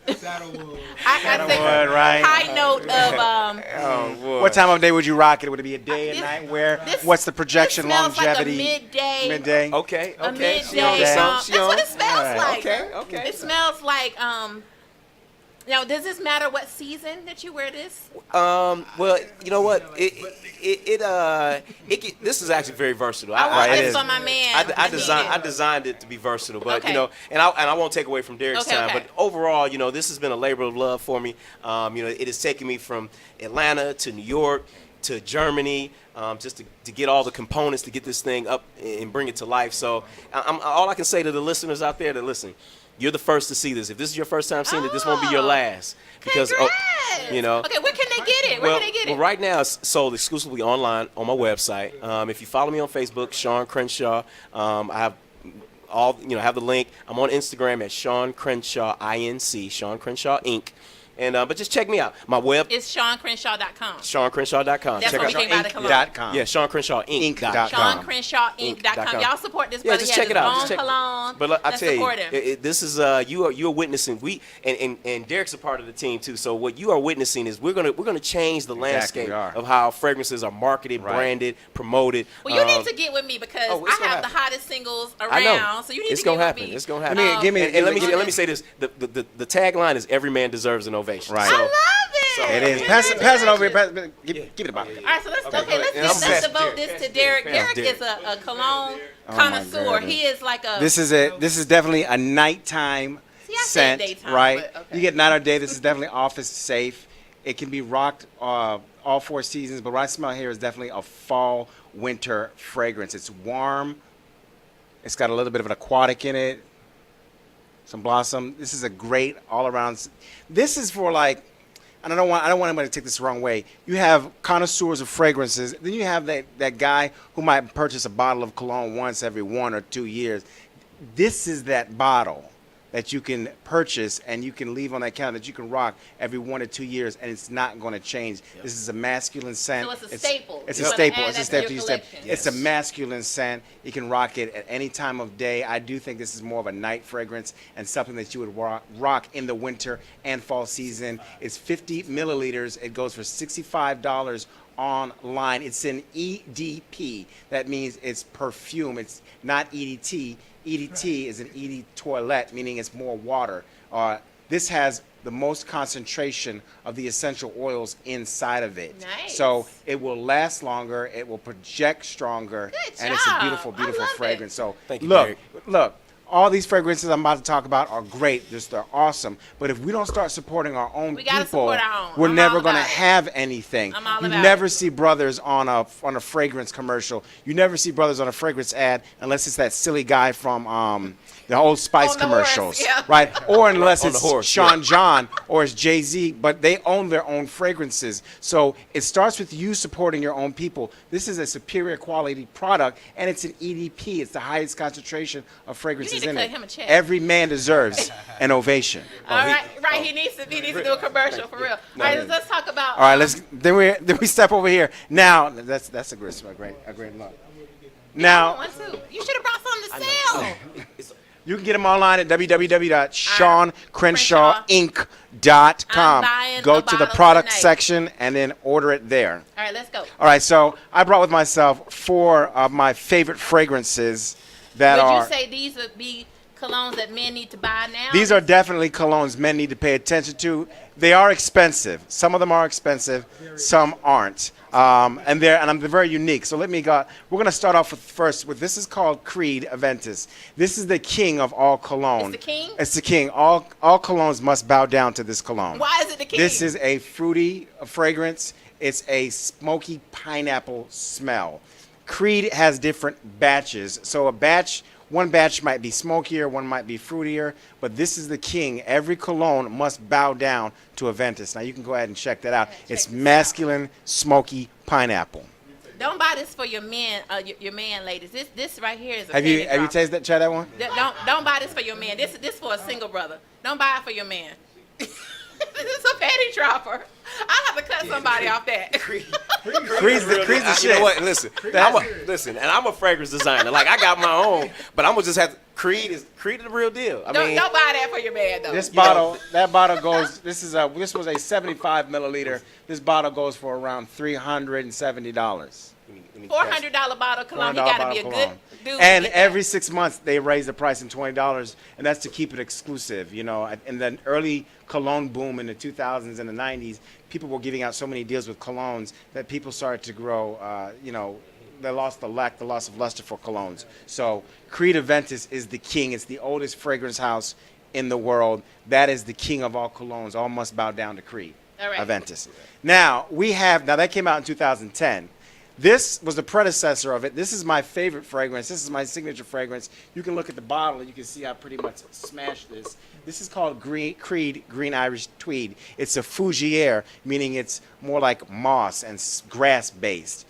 Saddlewood. Saddlewood, right? High note of What time of day would you rock it? Would it be a day, a night? What's the projection, longevity? Like a midday. Okay. A midday. That's what it smells like. Okay. It smells like Now, does this matter what season that you wear this? Well, you know what? This is actually very versatile. I want this for my man. I designed it to be versatile, but you know, and I won't take away from Derek's time. But overall, you know, this has been a labor of love for me. You know, it has taken me from Atlanta to New York to Germany, just to get all the components to get this thing up and bring it to life. So, all I can say to the listeners out there that listen. You're the first to see this. If this is your first time seeing it, this won't be your last. Because, you know. Okay, where can they get it? Where can they get it? Well, right now it's sold exclusively online on my website. If you follow me on Facebook, Sean Crenshaw, I have have the link. I'm on Instagram at Sean Crenshaw Inc. Sean Crenshaw Inc. And but just check me out. My web is SeanCrenshaw.com. SeanCrenshaw.com. That's check where we came by the cologne. Yeah, SeanCrenshawInc.com. SeanCrenshaw.Inc.com. Y'all support this brother. Yeah, just check it out. Cologne. But I tell you, this is you are witnessing. And Derek's a part of the team too. So what you are witnessing is we're gonna change the landscape of how fragrances are marketed, branded, promoted. Well, you need to get with me because I have the hottest singles around. So you need to get with me. It's gonna happen. Let me say this: the tagline is "Every man deserves an ovation." Right. I love it. It is. Pass it over here. Give me the bottle. All right, so let's devote this to Derek. Derek is a cologne connoisseur. He is like a. This is definitely a nighttime scent, daytime, right? but okay. You get night or day. This is definitely office safe. It can be rocked all 4 seasons, but what I smell here is definitely a fall winter fragrance. It's warm. It's got a little bit of an aquatic in it. Some blossom. This is a great all-around. This is for like, and I don't want anybody to take this the wrong way. You have connoisseurs of fragrances. Then you have that guy who might purchase a bottle of cologne once every 1 or 2 years. This is that bottle that you can purchase and you can leave on that counter that you can rock every 1 or 2 years, and it's not going to change. Yep. This is a masculine scent. So it's a staple. It's a staple. It's a staple. Yes. It's a masculine scent. You can rock it at any time of day. I do think this is more of a night fragrance and something that you would rock in the winter and fall season. It's 50 milliliters. It goes for $65 online. It's in EDP. That means it's perfume. It's not EDT. EDT is an ED toilette, meaning it's more water. This has the most concentration of the essential oils inside of it. Nice. So it will last longer, it will project stronger, and it's a beautiful, beautiful fragrance. So Thank you, look, all these fragrances I'm about to talk about are great. They're awesome. But if we don't start supporting our own people, we're never going to have anything. You never see brothers on a fragrance commercial. You never see brothers on a fragrance ad unless it's that silly guy from the Old Spice commercials, right? Or unless it's Sean John or it's Jay-Z, but they own their own fragrances. So it starts with you supporting your own people. This is a superior quality product, and it's an EDP. It's the highest concentration of fragrances in it. Every man deserves an ovation. All right. He needs to do a commercial for real. All right, let's talk about. All right, then we step over here. Now that's a great look. Now you should have brought something to sell. You can get them online at www.SeanCrenshawInc.com. Go to the product section and then order it there. All right, let's go. All right, so I brought with myself 4 of my favorite fragrances that are. Would you say these would be colognes that men need to buy now? These are definitely colognes men need to pay attention to. They are expensive. Some of them are expensive. Some aren't. And they're very unique. So we're going to start off with this is called Creed Aventus. This is the king of all cologne. It's the king? It's the king. All colognes must bow down to this cologne. Why is it the king? This is a fruity fragrance. It's a smoky pineapple smell. Creed has different batches. So one batch might be smokier, one might be fruitier, but this is the king. Every cologne must bow down to Aventus. Now you can go ahead and check that out. It's masculine, smoky pineapple. Don't buy this for your men, your man ladies. This right here is a Have you tasted tried that one? Don't buy this for your man. This for a single brother. Don't buy it for your man. This is a panty dropper. I have to cut somebody off that. Creed's the shit. You know what? Listen, I'm a fragrance designer. Like I got my own, but I'm gonna just have to. Creed is the real deal. Don't buy that for your man though. This bottle goes. This was a 75 milliliter. This bottle goes for around $370. $400 bottle cologne. You gotta be a good dude. And every 6 months they raise the price in $20, and that's to keep it exclusive. You know, in the early cologne boom in the 2000s and the 90s, people were giving out so many deals with colognes that people started to grow. They lost the loss of luster for colognes. So Creed Aventus is the king. It's the oldest fragrance house in the world. That is the king of all colognes. All must bow down to Creed Aventus. Now that came out in 2010. This was the predecessor of it. This is my favorite fragrance. This is my signature fragrance. You can look at the bottle and you can see I pretty much smashed this. This is called Creed Green Irish Tweed. It's a fougere, meaning it's more like moss and grass based.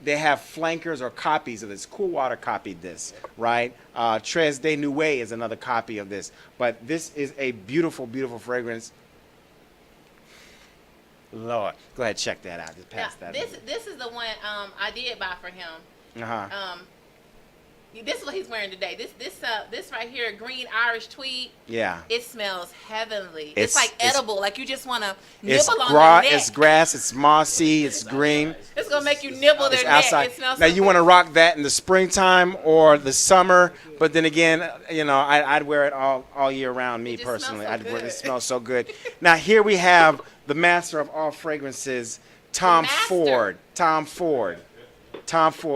They have flankers or copies of this. Cool Water copied this, right? Tres de Nuit is another copy of this. But this is a beautiful, beautiful fragrance. Lord, go ahead, check that out. Just pass that. This is the one I did buy for him. This is what he's wearing today. This right here, green Irish tweed. Yeah. It smells heavenly. It's like edible. Like you just want to nibble It's on their neck. It's grass. It's mossy. It's green. It's gonna make you nibble their It's neck. outside. It smells Now so you good. want to rock that in the springtime or the summer, but then again, I'd wear it all year round. Me personally, it smells so good. Now here we have the master of all fragrances, Tom Ford. Tom Ford.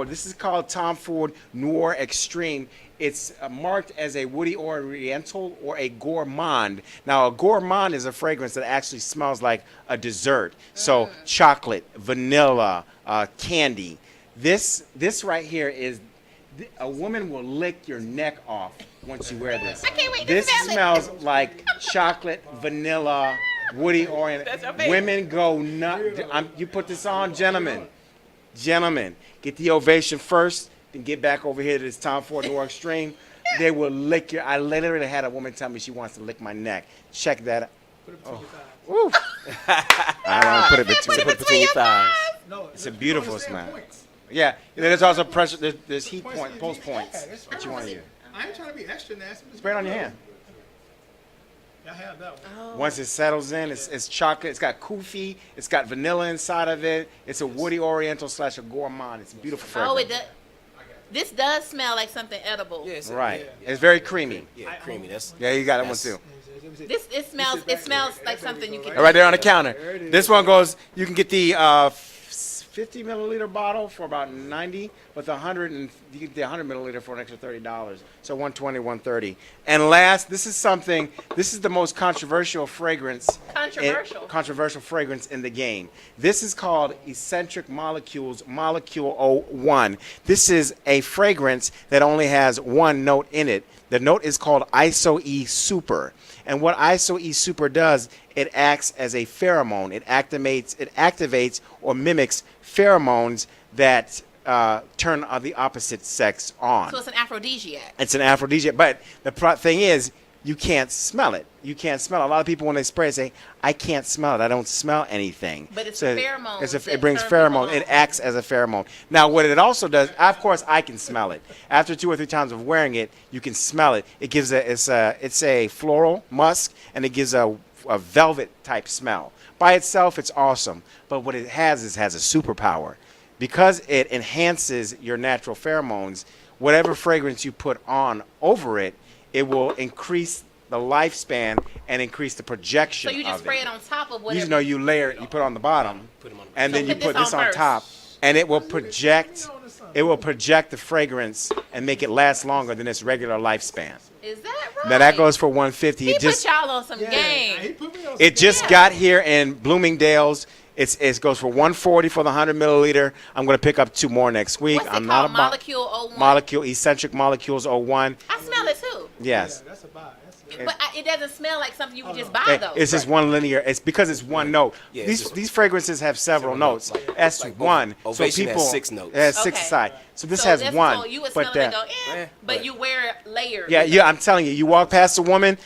This is called Tom Ford Noir Extreme. It's marked as a woody oriental or a gourmand. Now, a gourmand is a fragrance that actually smells like a dessert. So, chocolate, vanilla, candy. This right here is, a woman will lick your neck off once you wear this. I can't wait to This smell it. smells like chocolate, vanilla, woody oriental. That's your favorite. Women go nuts. You put this on, gentlemen. Gentlemen, get the ovation first, then get back over here to this Tom Ford Noir Extreme. They will lick your. I literally had a woman tell me she wants to lick my neck. Check that out. Put it between your thighs. Woo. I don't put it between your thighs. No, it's a beautiful smell. Yeah, and there's also pressure. There's heat point, pulse points that you want to use. I ain't trying to be extra nasty. Spray it on your hand. I have that one. Once it settles in, it's chocolate. It's got kufi. It's got vanilla inside of it. It's a woody oriental / a gourmand. It's a beautiful fragrance. Oh, it does. This does smell like something edible. Right. It's very creamy. Yeah, creamy. Yeah, you got that one too. It smells like something you can. Right there on the counter. This one goes. You can get the 50 milliliter bottle for about $90, but you get the 100 milliliter for an extra $30. So $120, $130. And last, this is the most controversial fragrance. Controversial fragrance in the game. This is called Eccentric Molecules Molecule 01. This is a fragrance that only has one note in it. The note is called ISO-E Super. And what ISO-E Super does, it acts as a pheromone. It activates or mimics pheromones that turn the opposite sex on. So it's an aphrodisiac. It's an aphrodisiac. But the thing is, you can't smell it. You can't smell it. A lot of people, when they spray it, say, I can't smell it. I don't smell anything. But it's a pheromone. It brings pheromone. It acts as a pheromone. Now, what it also does, of course, I can smell it. After 2 or 3 times of wearing it, you can smell it. It gives it's a floral musk, and it gives a velvet type smell. By itself, it's awesome. But what it has a superpower. Because it enhances your natural pheromones, whatever fragrance you put on over it, it will increase the lifespan and increase the projection. So you just spray it on top of whatever. You layer it. You put it on the bottom, and then you put this on top, and it will project. It will project the fragrance and make it last longer than its regular lifespan. Is that right? Now that goes for $150. He put y'all on some game. It just got here in Bloomingdale's. It goes for $140 for the 100 milliliter. I'm going to pick up 2 more next week. What's it called? Molecule 01? Eccentric Molecules 01. I smell it too. Yes. Yeah, that's a buy. But it doesn't smell like something you would just buy, though. It's just one linear. It's because it's one note. Yeah, these fragrances have several notes. That's one. Ovation so people has 6 notes. It has 6 aside. So this has one. So you would smell it and go, but you wear layers. Yeah. I'm telling you. You walk past a woman,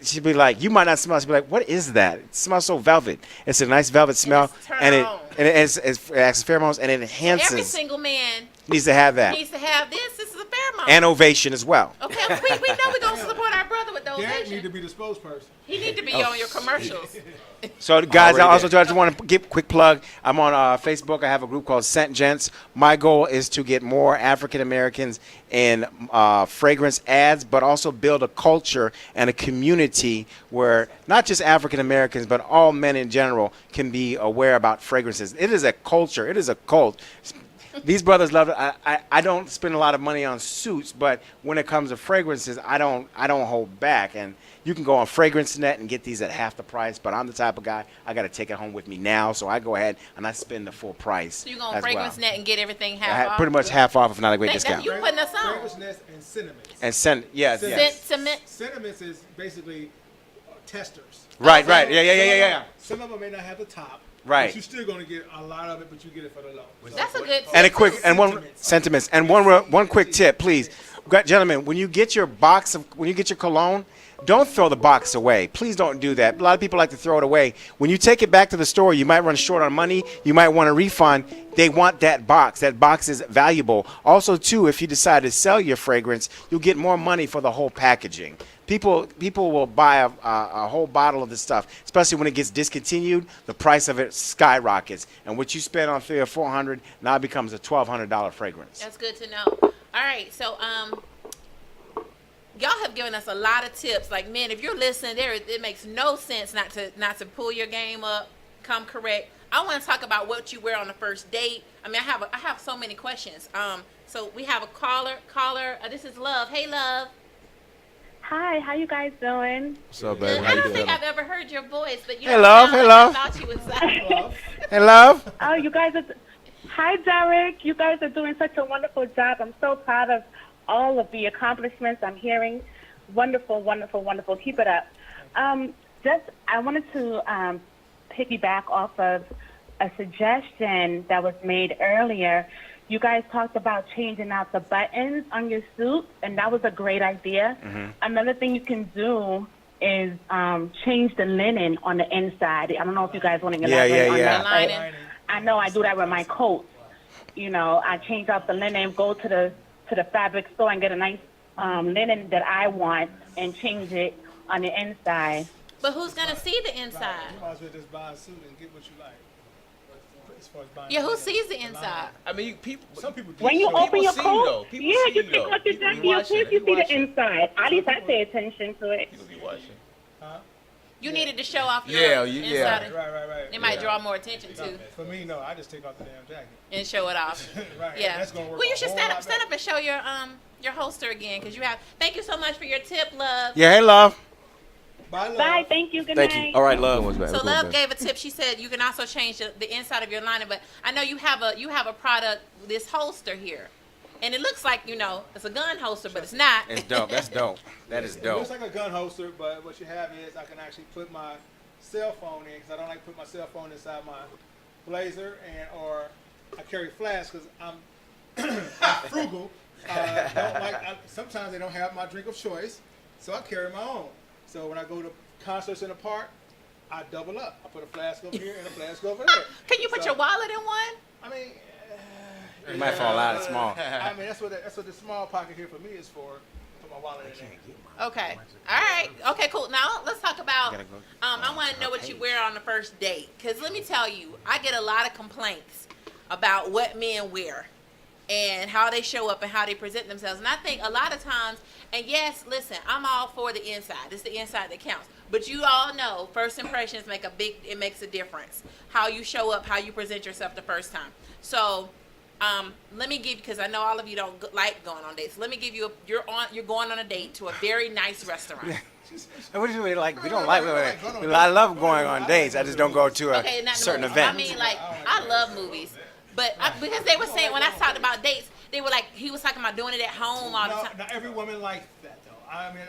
she'd be like, you might not smell. She'd be like, what is that? It smells so velvet. It's a nice velvet smell, and it acts as pheromones, and it enhances. Every single man needs to have that. Needs to have this. This is a pheromone. And ovation as well. Okay, we know we're going to support our brother with the Dad ovation. need to be the spokesperson. He need to be on your commercials. So, guys, I also just want to give a quick plug. I'm on Facebook. I have a group called Scent Gents. My goal is to get more African Americans in fragrance ads, but also build a culture and a community where not just African Americans, but all men in general can be aware about fragrances. It is a culture. It is a cult. These brothers love it. I don't spend a lot of money on suits, but when it comes to fragrances, I don't hold back. And you can go on FragranceNet and get these at half the price. But I'm the type of guy, I got to take it home with me now, so I go ahead and I spend the full price. So you go on FragranceNet and get everything half off? Pretty much half off, if not a great discount. You putting us on? FragranceNet and Sentiments. And Sentiments is basically testers. Right. Yeah. Some of them may not have the top. Right. But you're still going to get a lot of it, but you get it for the low. That's a good And one quick tip, please. Gentlemen, when you get your cologne, don't throw the box away. Please don't do that. A lot of people like to throw it away. When you take it back to the store, you might run short on money. You might want a refund. They want that box. That box is valuable. Also, too, if you decide to sell your fragrance, you'll get more money for the whole packaging. People will buy a whole bottle of this stuff, especially when it gets discontinued. The price of it skyrockets, and what you spend on $300 or $400 now becomes a $1,200 fragrance. That's good to know. All right, so y'all have given us a lot of tips. Like, men, if you're listening, it makes no sense not to pull your game up, come correct. I want to talk about what you wear on the first date. I mean, I have so many questions. So we have a caller. This is Love. Hey, Love. Hi, how you guys doing? What's up, baby? I don't think I've ever heard your voice, but you Hey, don't Love. sound Hey, like Love. I thought you was. Hey, Love. Oh, you guys are. Hi, Derek. You guys are doing such a wonderful job. I'm so proud of all of the accomplishments I'm hearing. Wonderful, wonderful, wonderful. Keep it up. I wanted to piggyback off of a suggestion that was made earlier. You guys talked about changing out the buttons on your suit, and that was a great idea. Mm-hmm. Another thing you can do is change the linen on the inside. I don't know if you guys want to elaborate on that. Lining. I know I do that with my coats. You know, I change out the linen, go to the fabric store and get a nice linen that I want and change it on the inside. But who's gonna see the inside? You might as well just buy a suit and get what you like. As far as buying Yeah, who sees the inside? I mean, some people do. When you open your see, coat, though. People yeah, see, you take though. off your People jacket, be your watching, pants, they you be see the watching. inside. At least I pay attention to it. People be watching. You needed to show off your Yeah, inside. Right. It might draw more attention No, too for me, no. I just take off the damn jacket. and show it off. Right. Yeah. That's gonna work. Well, you a should whole stand lot up and show your holster again because you have. Thank you so much for your tip, Love. Yeah, hey, Love. Bye, Love. Bye, thank you, good Thank night. you. All right, Love. So Love gave a tip. She said you can also change the inside of your lining, but I know you have a product, this holster here, and it looks like it's a gun holster, but it's not. It's dope. That's dope. That is It dope. looks like a gun holster, but what you have is I can actually put my cell phone in because I don't like to put my cell phone inside my blazer, or I carry flasks because I'm frugal. Sometimes they don't have my drink of choice, so I carry my own. So when I go to concerts in the park, I double up. I put a flask over here and a flask over there. Can you put your wallet in one? I mean, It might fall out. It's small. I mean that's what the small pocket here for me is for. Put my wallet in there. Okay. All right. Okay, cool. Now let's talk about. I want to know what you wear on the first date, because let me tell you, I get a lot of complaints about what men wear and how they show up and how they present themselves. And I think a lot of times, and yes, listen, I'm all for the inside. It's the inside that counts. But you all know, first impressions makes a difference. How you show up, how you present yourself the first time. So, let me give, because I know all of you don't like going on dates. Let me give you, you're going on a date to a very nice restaurant. What do you like? We don't like. I love going on dates. I just don't go to a certain event. I mean, like, I love movies. But because they were saying, when I talked about dates, they were like, he was talking about doing it at home all the time. Not every woman likes that, though. I mean,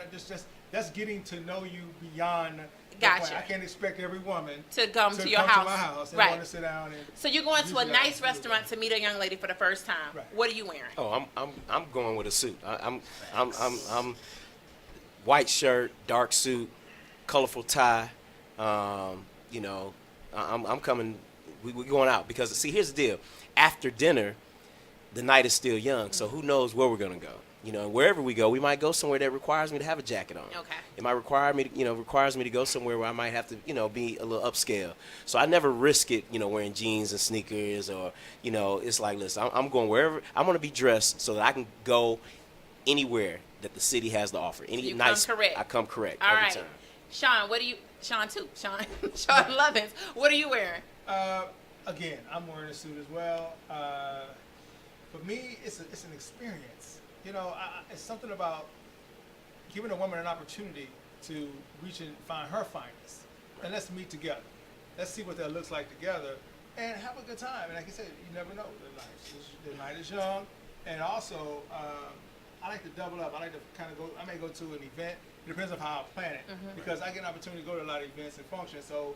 that's getting to know you beyond. Gotcha. I can't expect every woman to come to your to house. my house and right. want to sit down. And so you're going to a nice restaurant to meet a young lady for the first time. Right. What are you wearing? Oh, I'm going with a suit. I'm white shirt, dark suit, colorful tie. I'm coming. We're going out because see, here's the deal. After dinner, the night is still young, so who knows where we're gonna go? Wherever we go, we might go somewhere that requires me to have a jacket on. Okay. It might require me, requires me to go somewhere where I might have to, be a little upscale. So I never risk it, wearing jeans and sneakers or, it's like, listen, I'm going wherever. I want to be dressed so that I can go anywhere that the city has to offer. You come correct. I come correct All every right. time. Sean, Sean Lovins, what are you wearing? Again, I'm wearing a suit as well. For me, it's an experience. It's something about giving a woman an opportunity to reach and find her finest. And let's meet together. Let's see what that looks like together and have a good time. And like you said, you never know. The night is young. And also, I like to double up. I like to kind of I may go to an event. It depends on how I plan it. Mm-hmm. Because I get an opportunity to go to a lot of events and functions. So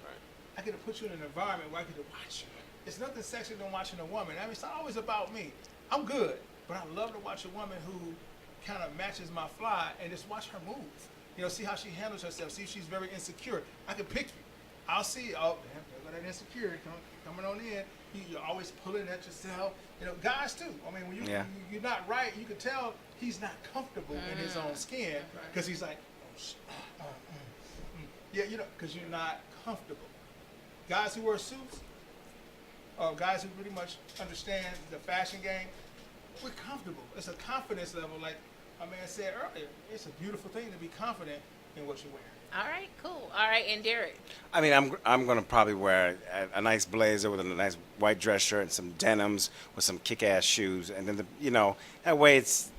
I get to put you in an environment where I get to watch you. It's nothing sexier than watching a woman. I mean, it's not always about me. I'm good. But I love to watch a woman who kind of matches my fly, and just watch her move. You know, see how she handles herself. See if she's very insecure. I can picture it. I'll see, oh, damn, there go that insecurity coming on in. You're always pulling at yourself. You know, guys too. I mean, when you're not right, you can tell he's not comfortable in his own skin because he's like, yeah, you know, because you're not comfortable. Guys who wear suits, guys who pretty much understand the fashion game, we're comfortable. It's a confidence level, like my man said earlier. It's a beautiful thing to be confident in what you wear. All right, cool. All right, and Derek. I mean, I'm gonna probably wear a nice blazer with a nice white dress shirt and some denims with some kick-ass shoes, and then that way it's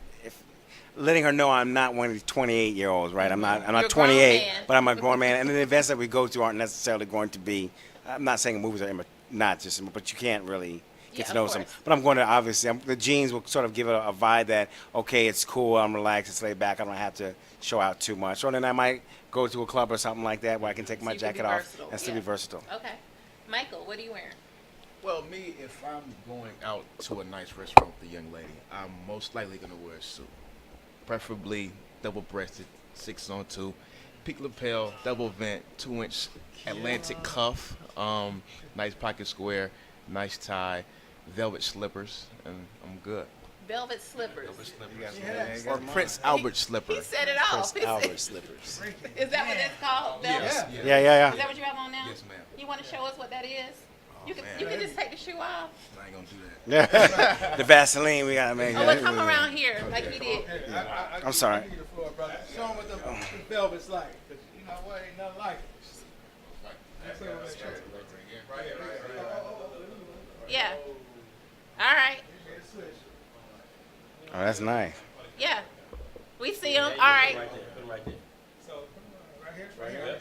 letting her know I'm not one of these 28-year-olds, right? I'm not You're 28, but I'm a grown man, and the events that we go to aren't necessarily going to be. I'm not saying movies are not just, but you can't really get to know some. But I'm going to obviously the jeans will sort of give it a vibe that okay, it's cool, I'm relaxed, it's laid back, I don't have to show out too much. Or then I might go to a club or something like that where I can take my jacket off and still be versatile. Okay, Michael, what are you wearing? Well, me, if I'm going out to a nice restaurant with a young lady, I'm most likely gonna wear a suit, preferably double-breasted, 6-on-2, peak lapel, double vent, 2-inch Atlantic cuff, nice pocket square, nice tie, velvet slippers, and I'm good. Velvet slippers. Or Prince Albert slippers. He said it all. Prince Albert slippers. Is that what it's called? Velvet? Yeah. Is that what you have on now? Yes, ma'am. You want to show us what that is? You can just take the shoe off. I ain't gonna do that. The Vaseline we gotta make. Oh, well, come around here like he did. I'm sorry. Show them what the velvet's like. Cause you know what? Ain't nothing like it. Yeah. All right. Oh, that's nice. Yeah. We see him. All right. So, right here, right there.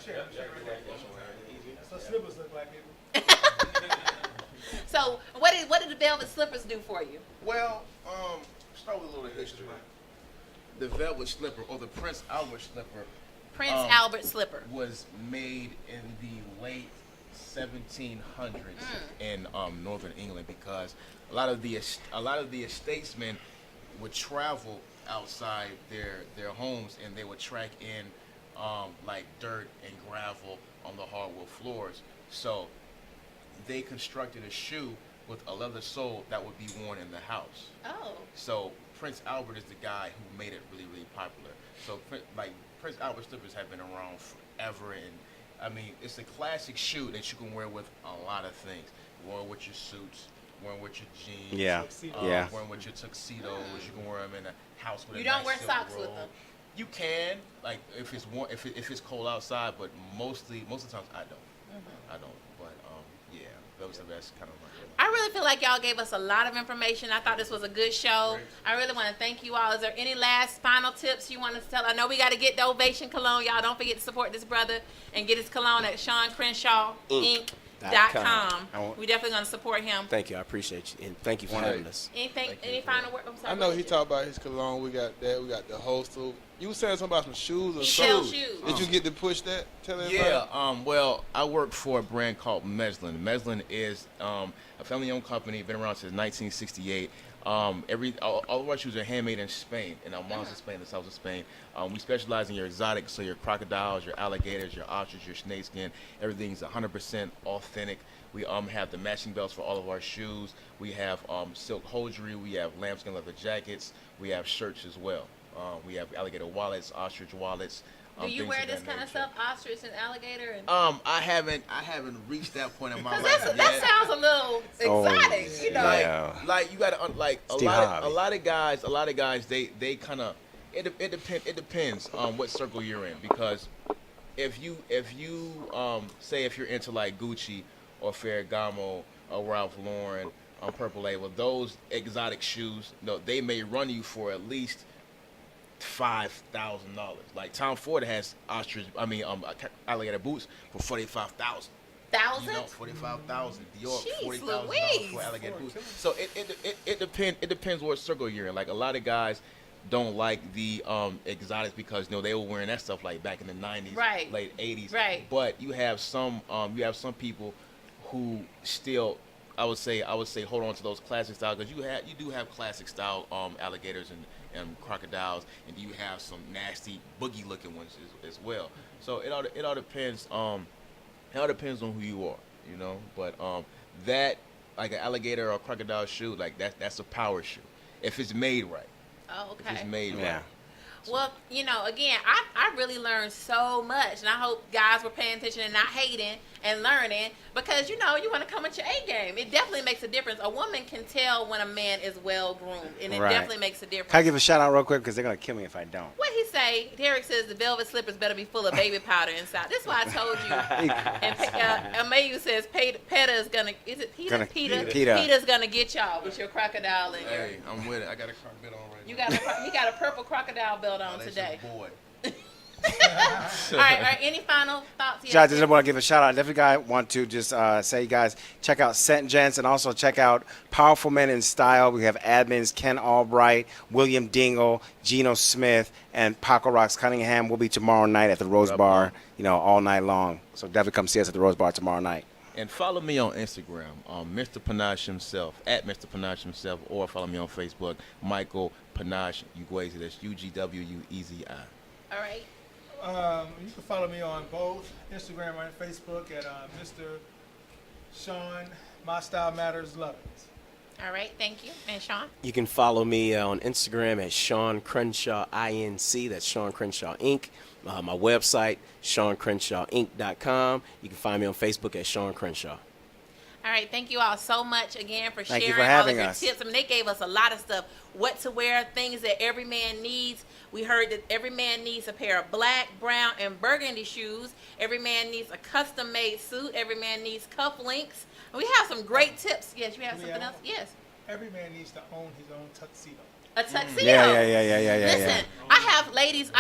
That's what slippers look like. So, what did the velvet slippers do for you? Well, start with a little history. The velvet slipper, or the Prince Albert slipper. Prince Albert slipper was made in the late 1700s in northern England because a lot of the statesmen would travel outside their homes and they would track in like dirt and gravel on the hardwood floors. So they constructed a shoe with a leather sole that would be worn in the house. Oh. So Prince Albert is the guy who made it really, really popular. So like Prince Albert slippers have been around forever, and I mean it's a classic shoe that you can wear with a lot of things. Wearing with your suits, wearing with your jeans, wearing with your tuxedos. You can wear them in a house with. You a don't nice wear silk socks robe. with them. You can, like if it's warm, if it's cold outside, but most of the times I don't. I don't. But yeah, that's kind of my. I really feel like y'all gave us a lot of information. I thought this was a good show. I really want to thank you all. Is there any last final tips you want us to tell? I know we got to get the Ovation cologne. Y'all don't forget to support this brother and get his cologne at Sean Crenshaw Inc.com. We definitely going to support him. Thank you. I appreciate you. And thank you for having us. Any final word? I'm sorry, I know he talked about his cologne. We got that. We got the hostel. You were saying something about some shoes or something. Shoes. Did you get to push that? Tell everybody. Yeah. Well, I work for a brand called Meslin. Meslin is a family-owned company. Been around since 1968. All of our shoes are handmade in Spain, in Almanza, Spain, the south of Spain. We specialize in your exotics, so your crocodiles, your alligators, your ostrich, your snakeskin. Everything's 100% authentic. We have the matching belts for all of our shoes. We have silk hosiery. We have lambskin leather jackets. We have shirts as well. We have alligator wallets, ostrich wallets. Do you wear this kind of stuff, ostrich and alligator? And I haven't reached that point in my life yet. That sounds a little exotic, you know. Yeah. Like you gotta like a lot of guys they kind of it depends on what circle you're in, because if you say if you're into like Gucci or Ferragamo or Ralph Lauren Purple Label, those exotic shoes, they may run you for at least $5,000. Like Tom Ford has alligator boots for $45,000. $45,000. Dior $40,000 for alligator boots. So it depends what circle you're in. Like a lot of guys don't like the exotics because they were wearing that stuff like back in the 90s, late 80s. Right. But you have some people who still I would say hold on to those classic styles, because you do have classic style alligators and crocodiles, and do you have some nasty boogie-looking ones as well? So it all depends. It all depends on who you are, you know. But that, like an alligator or a crocodile shoe, like that's a power shoe if it's made right. Oh, okay. If it's made right. Well, you know, again, I really learned so much, and I hope guys were paying attention and not hating and learning, because, you know, you want to come with your A game. It definitely makes a difference. A woman can tell when a man is well-groomed, and it definitely makes a difference. Can I give a shout-out real quick, because they're going to kill me if I don't? What he say? Derek says the velvet slippers better be full of baby powder inside. That's why I told you. And Mayu says PETA is going to, is it PETA? PETA's going to get y'all with your crocodile in your. Hey, I'm with it. I got a croc bit on right You now. he got a purple crocodile belt on that's today. your boy. All right, any final thoughts? I just want to give a shout out. Definitely want to just say, you guys, check out St. Gents and also check out Powerful Men in Style. We have admins Ken Albright, William Dingle, Geno Smith, and Paco Rocks Cunningham. Will be tomorrow night at the Rose Bar, you know, all night long. So definitely come see us at the Rose Bar tomorrow night. And follow me on Instagram, Mr. Panache himself, at Mr. Panache himself, or follow me on Facebook, Michael Panache Ugwezi. That's UGWUEZI. All right. You can follow me on both Instagram and Facebook at Mr. Sean, My Style Matters Lovins. All right, thank you. And Sean? You can follow me on Instagram at Sean Crenshaw INC. That's Sean Crenshaw Inc. My website, SeanCrenshawInc.com. You can find me on Facebook at Sean Crenshaw. All right, thank you all so much again for sharing for all of your us. tips. I mean, they gave us a lot of stuff, what to wear, things that every man needs. We heard that every man needs a pair of black, brown, and burgundy shoes. Every man needs a custom-made suit. Every man needs cufflinks. We have some great tips. Yes, you have something else? Yes. Every man needs to own his own tuxedo. A tuxedo. Yeah. Listen, I have ladies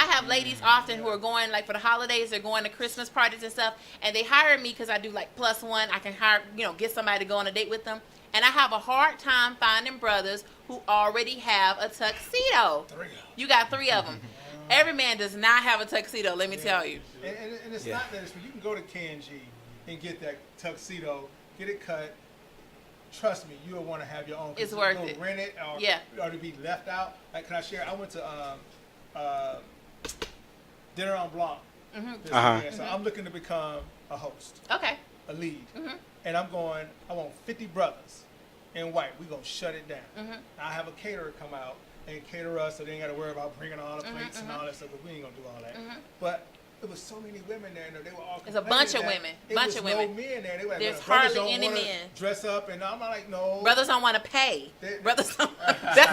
often who are going, like, for the holidays, they're going to Christmas parties and stuff, and they hire me because I do like +1. I can hire, get somebody to go on a date with them. And I have a hard time finding brothers who already have a tuxedo. You got 3 of them. Every man does not have a tuxedo, let me tell you. And it's not that you can go to K&G and get that tuxedo, get it cut. Trust me, you'll want to have your own. It's worth it. Rent it or to be left out. Like, can I share? I went to Dinner on Blanc this weekend, so I'm looking to become a host. Okay. A lead. And I want 50 brothers in white. We're going to shut it down. I have a caterer come out and cater us, so they ain't got to worry about bringing all the plates and all that stuff, because we ain't going to do all that. But there was so many women there, and they were all. There's a bunch of women. No men there. They were like, there's hardly any men. Dress up, and I'm like, no. Brothers don't want to pay. That's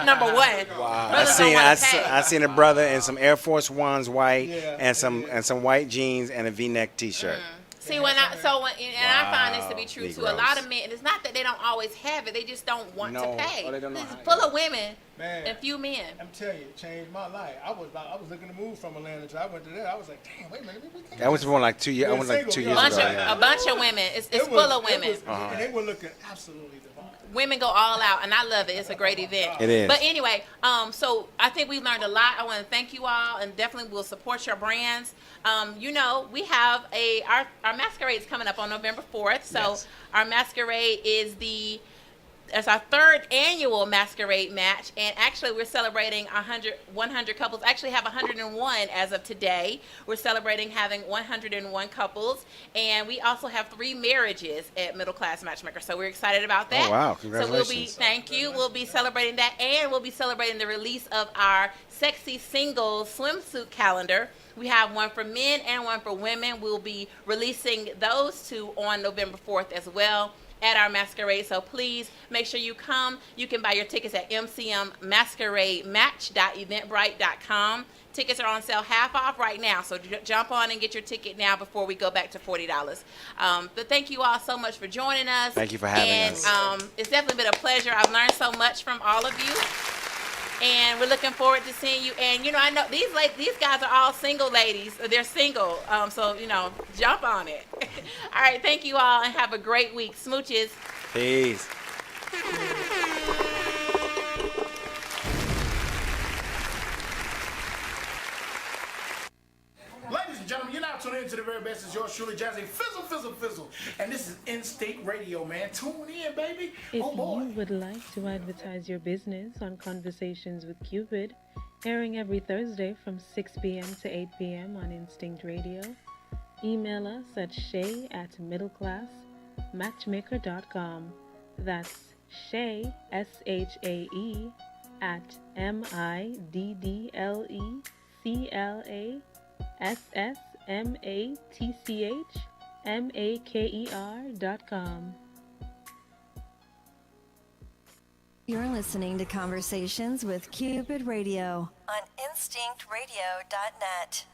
number one. Wow. I seen a brother in some Air Force Ones white and some white jeans and a V-neck T-shirt. See, I find this to be true too. A lot of men, it's not that they don't always have it; they just don't want to pay. It's full of women and few men. I'm telling you, it changed my life. I was looking to move from Atlanta, so I went to there. I was like, damn, wait a minute, we can't. I went to one like 2 years. I went like 2 years ago. A bunch of women. It's full of women. And they were looking absolutely divine. Women go all out, and I love it. It's a great event. It is. But anyway, so I think we learned a lot. I want to thank you all, and definitely we'll support your brands. We have our masquerade is coming up on November 4th. So our masquerade is it's our 3rd annual masquerade match, and actually we're celebrating 100 couples. Actually have 101 as of today. We're celebrating having 101 couples, and we also have 3 marriages at Middle Class Matchmaker. So we're excited about that. Oh wow! Congratulations. So we'll be celebrating that, and we'll be celebrating the release of our sexy singles swimsuit calendar. We have one for men and one for women. We'll be releasing those 2 on November 4th as well at our masquerade. So please make sure you come. You can buy your tickets at mcmmasqueradematch.eventbrite.com. Tickets are on sale half off right now, so jump on and get your ticket now before we go back to $40. But thank you all so much for joining us. Thank you for having us. And it's definitely been a pleasure. I've learned so much from all of you. And we're looking forward to seeing you. And, I know these guys are all single ladies. They're single. So, jump on it. All right. Thank you all, and have a great week. Smooches. Peace. Ladies and gentlemen, you're now tuning into the very best. It's yours truly, Jazzy Fizzle. And this is Instinct Radio, man. Tune in, baby. If you would like to advertise your business on Conversations with Cupid, airing every Thursday from 6 p.m. to 8 p.m. on Instinct Radio. Email us at shay@middleclassmatchmaker.com. That's Shay, SHAE, at middleclassmatchmaker.com. You're listening to Conversations with Cupid Radio on InstinctRadio.net.